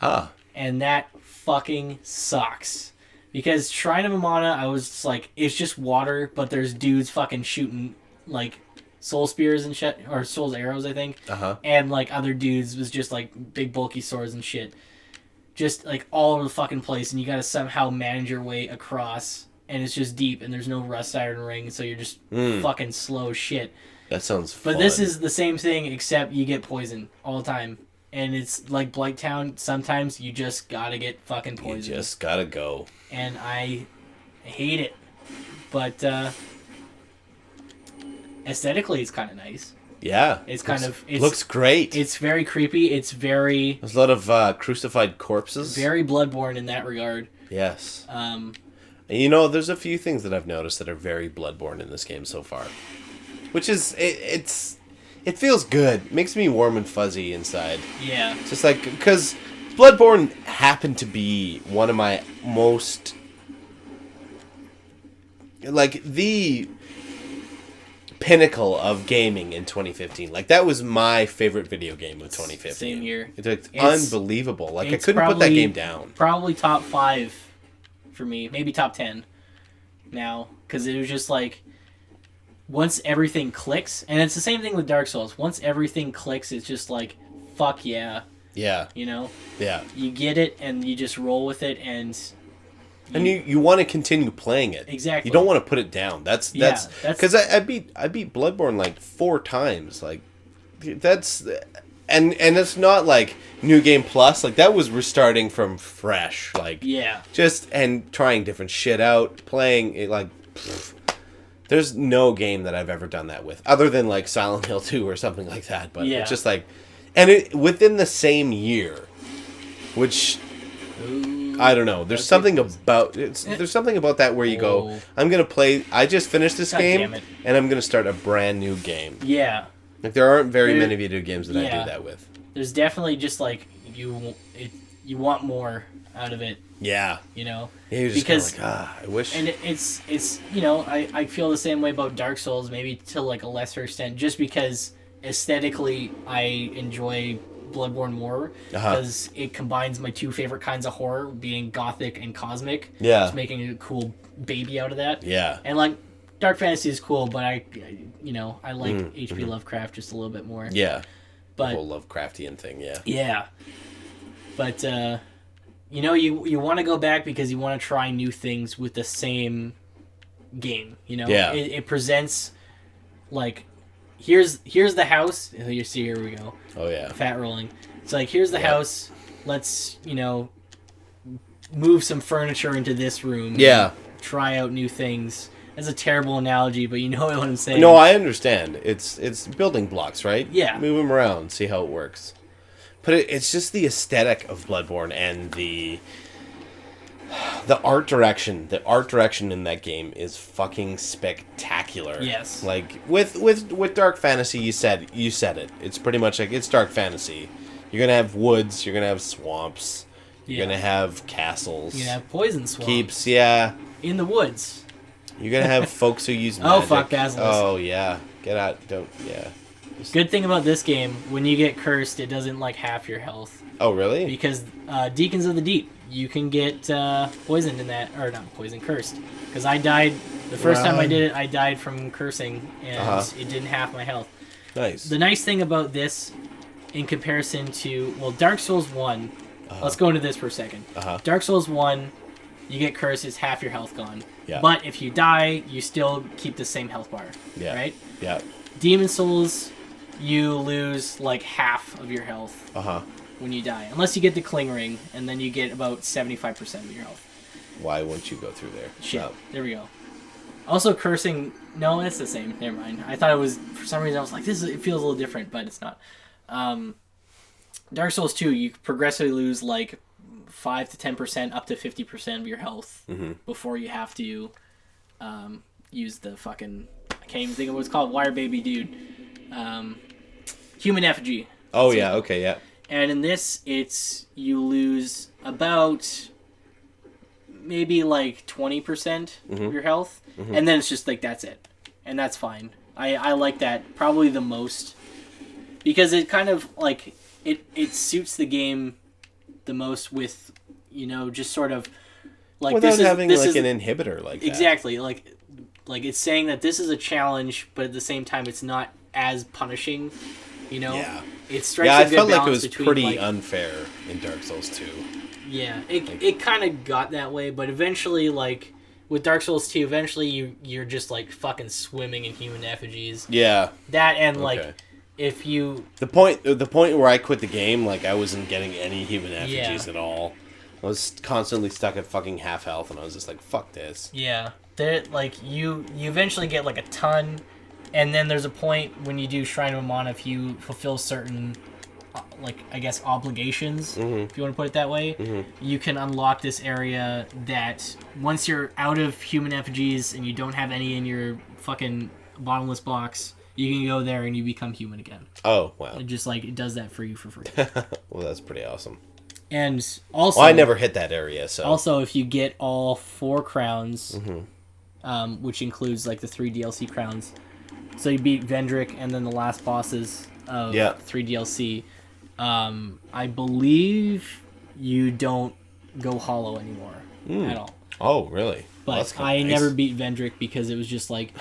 And that fucking sucks. Because Shrine of Amana, I was just like, it's just water, but there's dudes fucking shooting like soul spears and shit, or soul's arrows, I think. And like other dudes was just like big bulky swords and shit. Just like all over the fucking place, and you gotta somehow manage your way across, and it's just deep, and there's no rust iron ring, so you're just fucking slow as shit. That sounds fun. But this is the same thing, except you get poison all the time. And it's like Blighttown, sometimes you just gotta get fucking poisoned. You just gotta go. And I hate it. But aesthetically, it's kind of nice. Yeah. It's looks great. It's very creepy. It's very... There's a lot of crucified corpses. Very Bloodborne in that regard. Yes. There's a few things that I've noticed that are very Bloodborne in this game so far. Which is... It feels good. It makes me warm and fuzzy inside. Yeah. It's just like... Because Bloodborne happened to be one of my most... Like, the... pinnacle of gaming in 2015. Like, that was my favorite video game of 2015. Same year. It's unbelievable. Like, I couldn't put that game down. Probably top 5 for me. Maybe top 10 now. Because it was just like, once everything clicks, and it's the same thing with Dark Souls. Once everything clicks, it's just like, fuck yeah. Yeah. You know? Yeah. You get it, and you just roll with it, and... You want to continue playing it. Exactly. You don't want to put it down. That's because I beat Bloodborne like 4 times. Like that's and it's not like new game plus. Like that was restarting from fresh. Like just and trying different shit out, playing it like. There's no game that I've ever done that with, other than like Silent Hill 2 or something like that. But it's just like, and it within the same year, which. I don't know. There's something about there's something about that where you go, I'm gonna play. I just finished this game, and I'm gonna start a brand new game. Yeah. Like there aren't very many video games that I do that with. There's definitely just like you want more out of it. Yeah. You know. Yeah, you're just like, I wish. And it's I feel the same way about Dark Souls, maybe to like a lesser extent, just because aesthetically I enjoy Bloodborne more because it combines my 2 favorite kinds of horror, being gothic and cosmic. Yeah, just making a cool baby out of that. Yeah, and like dark fantasy is cool, but I like H.P. Lovecraft just a little bit more. Yeah, but the whole Lovecraftian thing. Yeah, yeah, but you want to go back because you want to try new things with the same game. It presents like. Here's the house. You see, here we go. Oh, yeah. Fat rolling. It's like, here's the house. Let's, move some furniture into this room. Yeah. Try out new things. That's a terrible analogy, but you know what I'm saying. No, I understand. It's building blocks, right? Yeah. Move them around, see how it works. But it's just the aesthetic of Bloodborne and the art direction. The art direction in that game is fucking spectacular. Yes. Like with dark fantasy, you said it. It's pretty much like it's dark fantasy. You're gonna have woods. You're gonna have swamps. You're gonna have castles. You're gonna have poison swamps. Keeps, yeah. In the woods. You're gonna have folks who use magic. Oh fuck, Basilisk. Oh yeah. Get out. Don't. Yeah. Good thing about this game, when you get cursed, it doesn't like half your health. Oh really? Because Deacons of the Deep. You can get poisoned in that, or not poisoned, cursed. Because I died, the first time I did it, I died from cursing, and it didn't half my health. Nice. The nice thing about this, in comparison to, Dark Souls 1, let's go into this for a second. Dark Souls 1, you get cursed, it's half your health gone. Yeah. But if you die, you still keep the same health bar. Yeah. Right? Yeah. Demon Souls, you lose like half of your health. When you die, unless you get the Cling Ring, and then you get about 75% of your health. Why won't you go through there? Shit. No. There we go. Also, cursing. No, it's the same. Never mind. I thought it was, for some reason I was like, it feels a little different, but it's not. Dark Souls 2, you progressively lose like 5 to 10% up to 50% of your health before you have to use the fucking, I can't even think of what it's called, Wire Baby Dude. Human Effigy. Oh yeah, okay, yeah. And in this, it's you lose about maybe like 20% of your health, and then it's just like that's it, and that's fine. I like that probably the most because it kind of like it suits the game the most with just sort of like without having an inhibitor like that. Exactly, like it's saying that this is a challenge, but at the same time it's not as punishing. Yeah. It strikes I a good felt like it balance was between, pretty unfair in Dark Souls 2. Yeah, it kind of got that way, but eventually, like, with Dark Souls 2, eventually you're just, like, fucking swimming in human effigies. Yeah. That and, like, if you... The point where I quit the game, like, I wasn't getting any human effigies at all. I was constantly stuck at fucking half health, and I was just like, fuck this. Yeah. Like, you eventually get, like, a ton, and then there's a point when you do Shrine of Amana, if you fulfill certain, like, I guess, obligations, if you want to put it that way, you can unlock this area that, once you're out of human effigies and you don't have any in your fucking bottomless box, you can go there and you become human again. Oh, wow. It just, like, it does that for you for free. Well, that's pretty awesome. And also... Well, I never hit that area, so... Also, if you get all 4 crowns, which includes, like, the 3 DLC crowns, so you beat Vendrick and then the last bosses of 3 DLC, I believe you don't go hollow anymore at all. Oh, really? But well, I never beat Vendrick because it was just, like...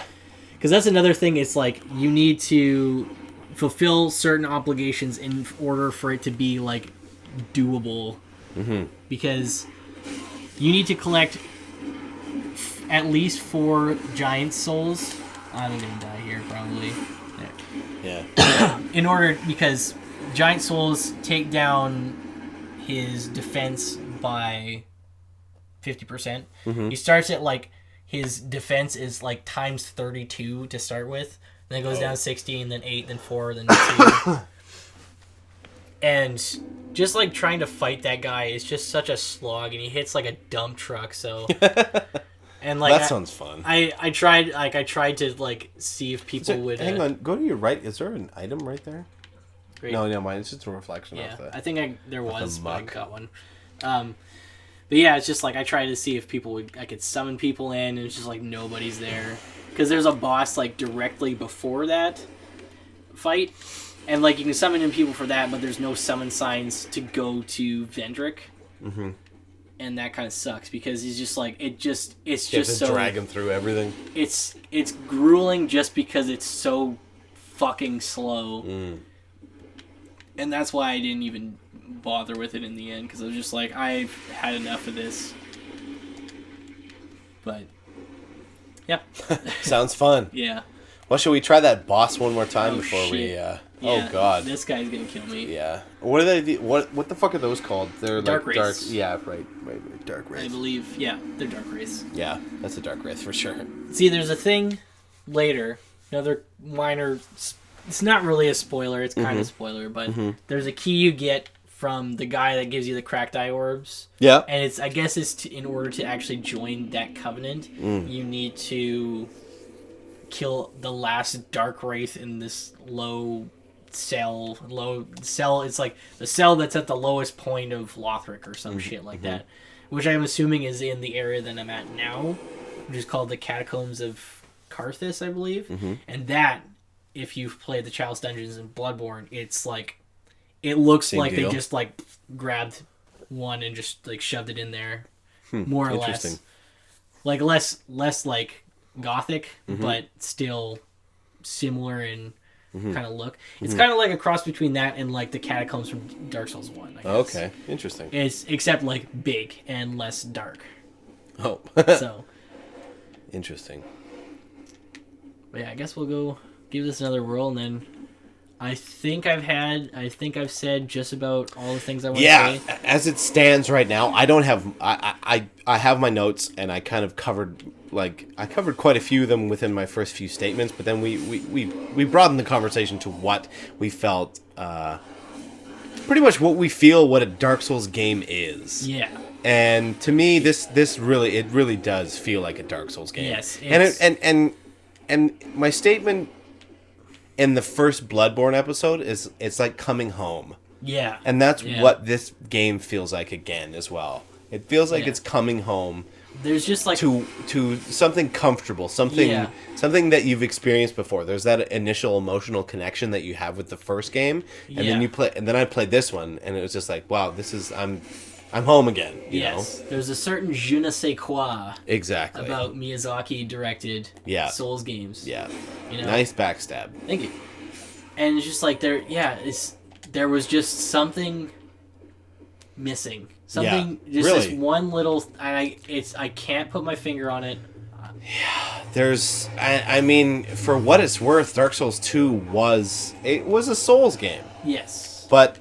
Because that's another thing, it's like, you need to fulfill certain obligations in order for it to be, like, doable, because you need to collect at least 4 giant souls. I'm gonna die here probably. Yeah. In order, because giant souls take down his defense by 50%. He starts at, like, his defense is like times 32 to start with, then it goes down 16, then 8, then 4, then 2. And just, like, trying to fight that guy is just such a slog, and he hits like a dump truck, so... And, like, that sounds fun. I tried to, like, see if people would... Hang on, go to your right. Is there an item right there? Great. No, mine. It's just a reflection of Yeah, the... I think there was, the but I muck. got one. But yeah, it's just, like, I tried to see if I could summon people in, and it's just, like, nobody's there. Because there's a boss, like, directly before that fight. And, like, you can summon in people for that, but there's no summon signs to go to Vendrick. And that kind of sucks, because he's just, like, it's just so... drag him through everything. It's grueling just because it's so fucking slow. And that's why I didn't even bother with it in the end, because I was just like, I've had enough of this. But, yeah. Sounds fun. Yeah. Well, should we try that boss one more time before shit. we... Yeah, oh, God. This guy's gonna kill me. Yeah. What are they... What the fuck are those called? They're Dark like Wraiths. dark... Yeah, right. Dark I Wraith. believe, yeah, they're Dark Wraiths. Yeah, that's a Dark Wraith for sure. See, there's a thing later, another minor... It's not really a spoiler, it's kind of spoiler, but there's a key you get from the guy that gives you the cracked eye orbs. Yeah. And it's, I guess it's in order to actually join that covenant, you need to kill the last Dark Wraith in this low cell. It's like the cell that's at the lowest point of Lothric or some shit like that. Which I'm assuming is in the area that I'm at now, which is called the Catacombs of Karthus, I believe. And that, if you've played the Chalice Dungeons in Bloodborne, it's like, it looks Same like deal. they just, like, grabbed one and just, like, shoved it in there, more or less. Like, less like, gothic, but still similar in kind of look. It's kind of like a cross between that and, like, the Catacombs from Dark Souls 1, I guess. Okay, interesting. It's, except, like, big and less dark. Oh. So, Interesting. but yeah, I guess we'll go give this another whirl, and then I think I've said just about all the things I want to say. Yeah, as it stands right now, I don't have... I have my notes, and I kind of covered... Like, I covered quite a few of them within my first few statements, but then we broadened the conversation to what we felt... pretty much what we feel what a Dark Souls game is. Yeah. And to me, this really does feel like a Dark Souls game. Yes. And my statement in the first Bloodborne episode is it's like coming home. Yeah. And that's what this game feels like again as well. It feels like it's coming home. There's just like to something comfortable, something that you've experienced before. There's that initial emotional connection that you have with the first game, and then I played this one, and it was just like, wow, I'm home again. You know? There's a certain je ne sais quoi Exactly about Miyazaki directed Souls games. Yeah, you know? Nice backstab. Thank you. And it's just like there was just something missing. Something, just really. this one little. I can't put my finger on it. Yeah, I mean, for what it's worth, Dark Souls 2 was a Souls game. Yes. But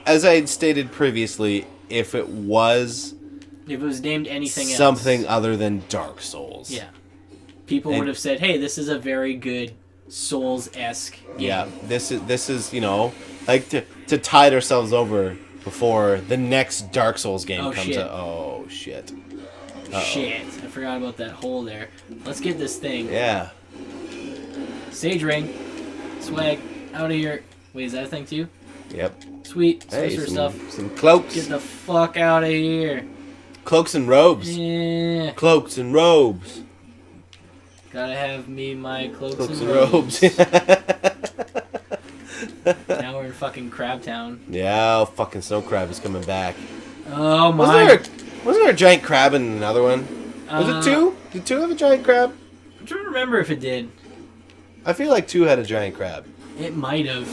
as I had stated previously, if it was named anything else, something other than Dark Souls. Yeah. People would have said, "Hey, this is a very good Souls-esque game." Yeah, this is, like to tide ourselves over before the next Dark Souls game comes out. Oh shit. Uh-oh. Shit, I forgot about that hole there. Let's get this thing. Yeah. Sage ring. Swag. Out of here. Wait, is that a thing too? Yep. Sweet. Hey, Sorcerer stuff. some cloaks. Get the fuck out of here. Cloaks and robes. Yeah. Cloaks and robes. Gotta have me my cloaks and robes. Now we're in fucking Crab Town. Yeah, fucking snow crab is coming back. Oh my. Wasn't there a giant crab in another one? Was it 2? Did 2 have a giant crab? I'm trying to remember if it did. I feel like 2 had a giant crab. It might have.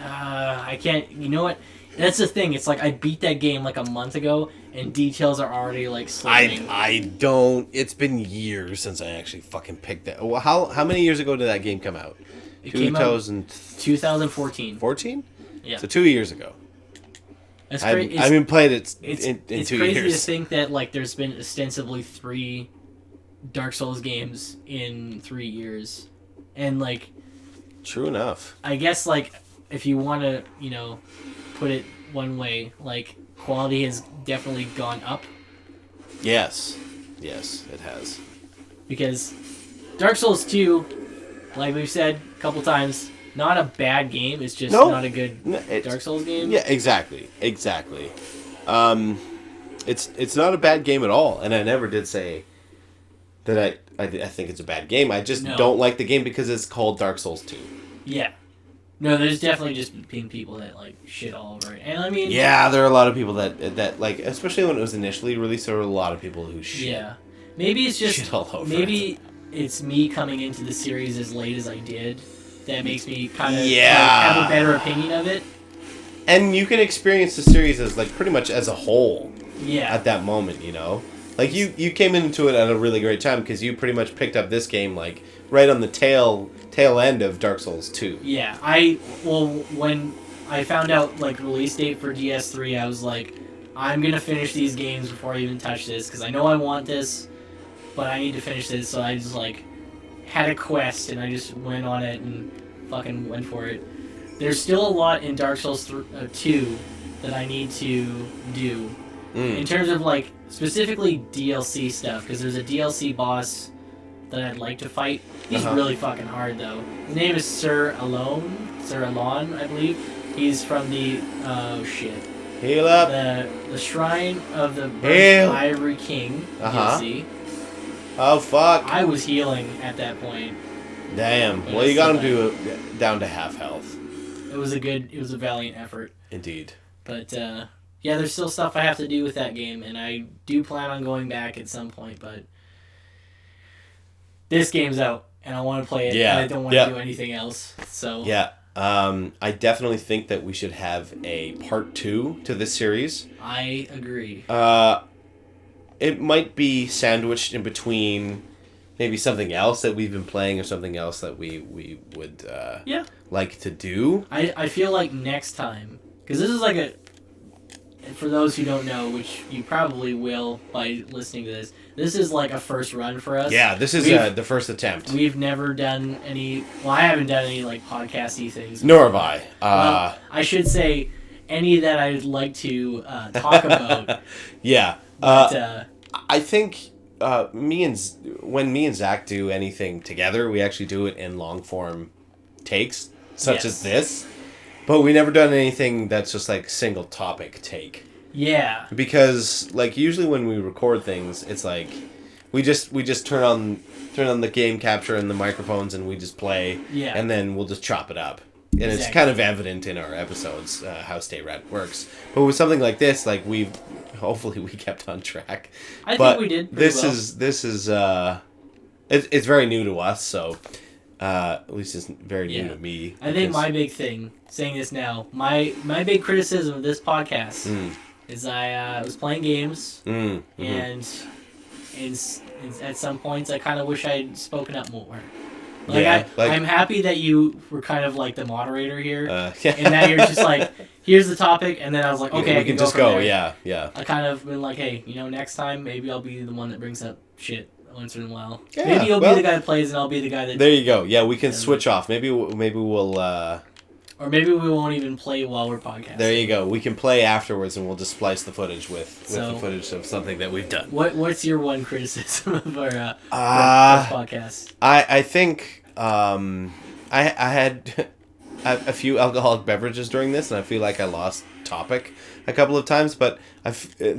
I can't. You know what? That's the thing. It's like I beat that game like a month ago, and details are already like slipping. I don't. It's been years since I actually fucking picked that. Well, how many years ago did that game come out? It came out 2014. 14? Yeah. So 2 years ago. That's I haven't played it in 2 years. It's crazy to think that like there's been ostensibly 3 Dark Souls games in 3 years, and like. True enough. I guess like if you want to put it one way, like quality has definitely gone up. Yes, it has. Because Dark Souls 2, like we've said a couple times, not a bad game. It's just not a good Dark Souls game. Yeah, exactly. It's not a bad game at all, and I never did say that I think it's a bad game. I just don't like the game because it's called Dark Souls 2. Yeah. No, there's definitely just been people that like shit all over it, and I mean. Yeah, there are a lot of people that like, especially when it was initially released, there were a lot of people who shit. Yeah, maybe it's just shit all over maybe it's me coming into the series as late as I did that makes me kind of have a better opinion of it. And you can experience the series as like pretty much as a whole. Yeah. At that moment, like you came into it at a really great time because you pretty much picked up this game like right on the tail end of Dark Souls 2. Yeah, when I found out like release date for DS3, I was like, I'm gonna finish these games before I even touch this because I know I want this, but I need to finish this. So I just like had a quest and I just went on it and fucking went for it. There's still a lot in Dark Souls 2 that I need to do in terms of like specifically DLC stuff because there's a DLC boss that I'd like to fight. He's really fucking hard though. His name is Sir Alon, I believe. He's from the Heal up. The Shrine of the Burnt Ivory King DLC. Oh fuck! I was healing at that point. Damn. Well, you got him down to half health. It was a valiant effort. Indeed. But yeah, there's still stuff I have to do with that game, and I do plan on going back at some point. But this game's out, and I want to play it. Yeah. And I don't want to do anything else. So yeah. I definitely think that we should have a part 2 to this series. I agree. It might be sandwiched in between maybe something else that we've been playing or something else that we would like to do. I feel like next time, because this is like for those who don't know, which you probably will by listening to this is like a first run for us. Yeah, this is the first attempt. We've never done any, I haven't done any like podcasty things. Nor have I. Well, I should say any that I'd like to talk about. Yeah. But, I think when me and Zach do anything together, we actually do it in long form takes, such as this. But we never done anything that's just like single topic take. Yeah. Because like usually when we record things, it's like we just turn on the game capture and the microphones and we just play. Yeah. And then we'll just chop it up. And it's kind of evident in our episodes how Stay Red works. But with something like this, like hopefully we kept on track. I think we did. This is it's very new to us, so at least it's very new to me. I think my big thing, saying this now, my big criticism of this podcast is I was playing games and at some points, I kind of wish I'd spoken up more. Like, Yeah, I'm happy that you were kind of like the moderator here, yeah. and that you're just like, here's the topic, and then I was like, okay, we I can go just from go. there. Yeah, yeah. I kind of been like, hey, next time maybe I'll be the one that brings up shit once in a while. Yeah, Maybe you'll well, be the guy that plays, and I'll be the guy that. There you go. Yeah, we can switch off. Maybe we'll. Or maybe we won't even play while we're podcasting. There you go. We can play afterwards, and we'll just splice the footage with So- the footage of something that we've done. What's your one criticism of our podcast? I think I had a few alcoholic beverages during this, and I feel like I lost topic a couple of times. But I think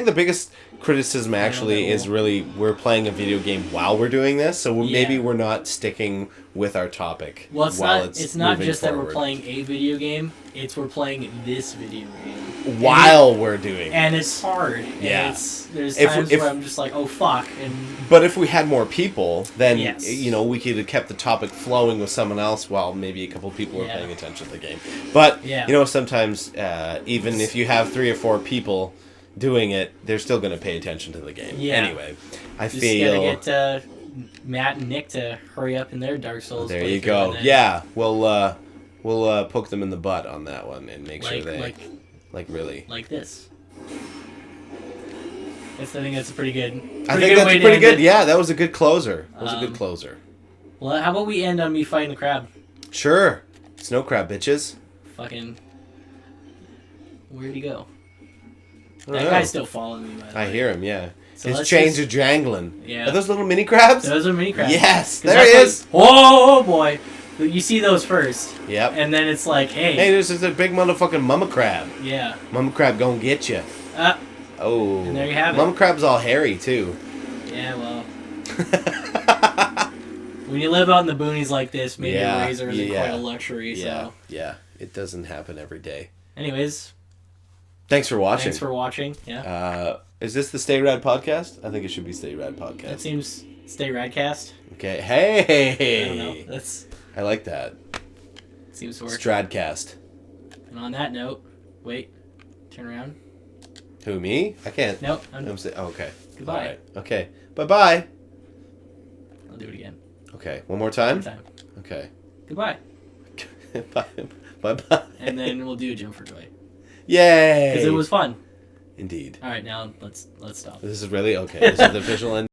the biggest criticism actually is really we're playing a video game while we're doing this, so maybe we're not sticking with our topic. Well, while it's not just forward. that we're playing a video game; it's we're playing this video game while we're doing. And it's hard. Yeah. And there's times where I'm just like, oh fuck. But if we had more people, then Yes. we could have kept the topic flowing with someone else while maybe a couple people were paying attention to the game. But sometimes even if you have 3 or 4 people doing it, they're still going to pay attention to the game. Yeah. Anyway, I Just feel gotta get Matt and Nick to hurry up in their Dark Souls. there you go. Yeah, we'll poke them in the butt on that one and make sure they really like this. I think that's a pretty good. I think that's pretty good. Yeah, that was a good closer. That was a good closer. Well, how about we end on me fighting the crab? Sure. Snow crab, bitches. Fucking. Where'd he go? I That guy's still following me, by the way. I hear him, yeah. So His let's chains just- are jangling. Yeah. Are those little mini crabs? Those are mini crabs. Yes, 'Cause there he that's is. what- oh boy. You see those first. Yep. And then it's like, hey. Hey, this is a big motherfucking mama crab. Yeah. Mama crab gonna get you. Oh. And there you have it. Mama crab's all hairy, too. Yeah, well. When you live out in the boonies like this, maybe a razor isn't quite a luxury. So. Yeah. It doesn't happen every day. Anyways. Thanks for watching. Yeah. Is this the Stay Rad podcast? I think it should be Stay Rad podcast. That seems Stay Radcast. Okay. Hey. I don't know. I like that. Seems to work. Stradcast. And on that note, wait. Turn around. Who, me? I can't. Nope. Okay. Goodbye. All right. Okay. Bye-bye. I'll do it again. Okay. One more time? One time. Okay. Goodbye. Bye-bye. And then we'll do a Jump for Joy. Yay! Because it was fun. Indeed. All right, now let's stop. This is really okay. This is the official end.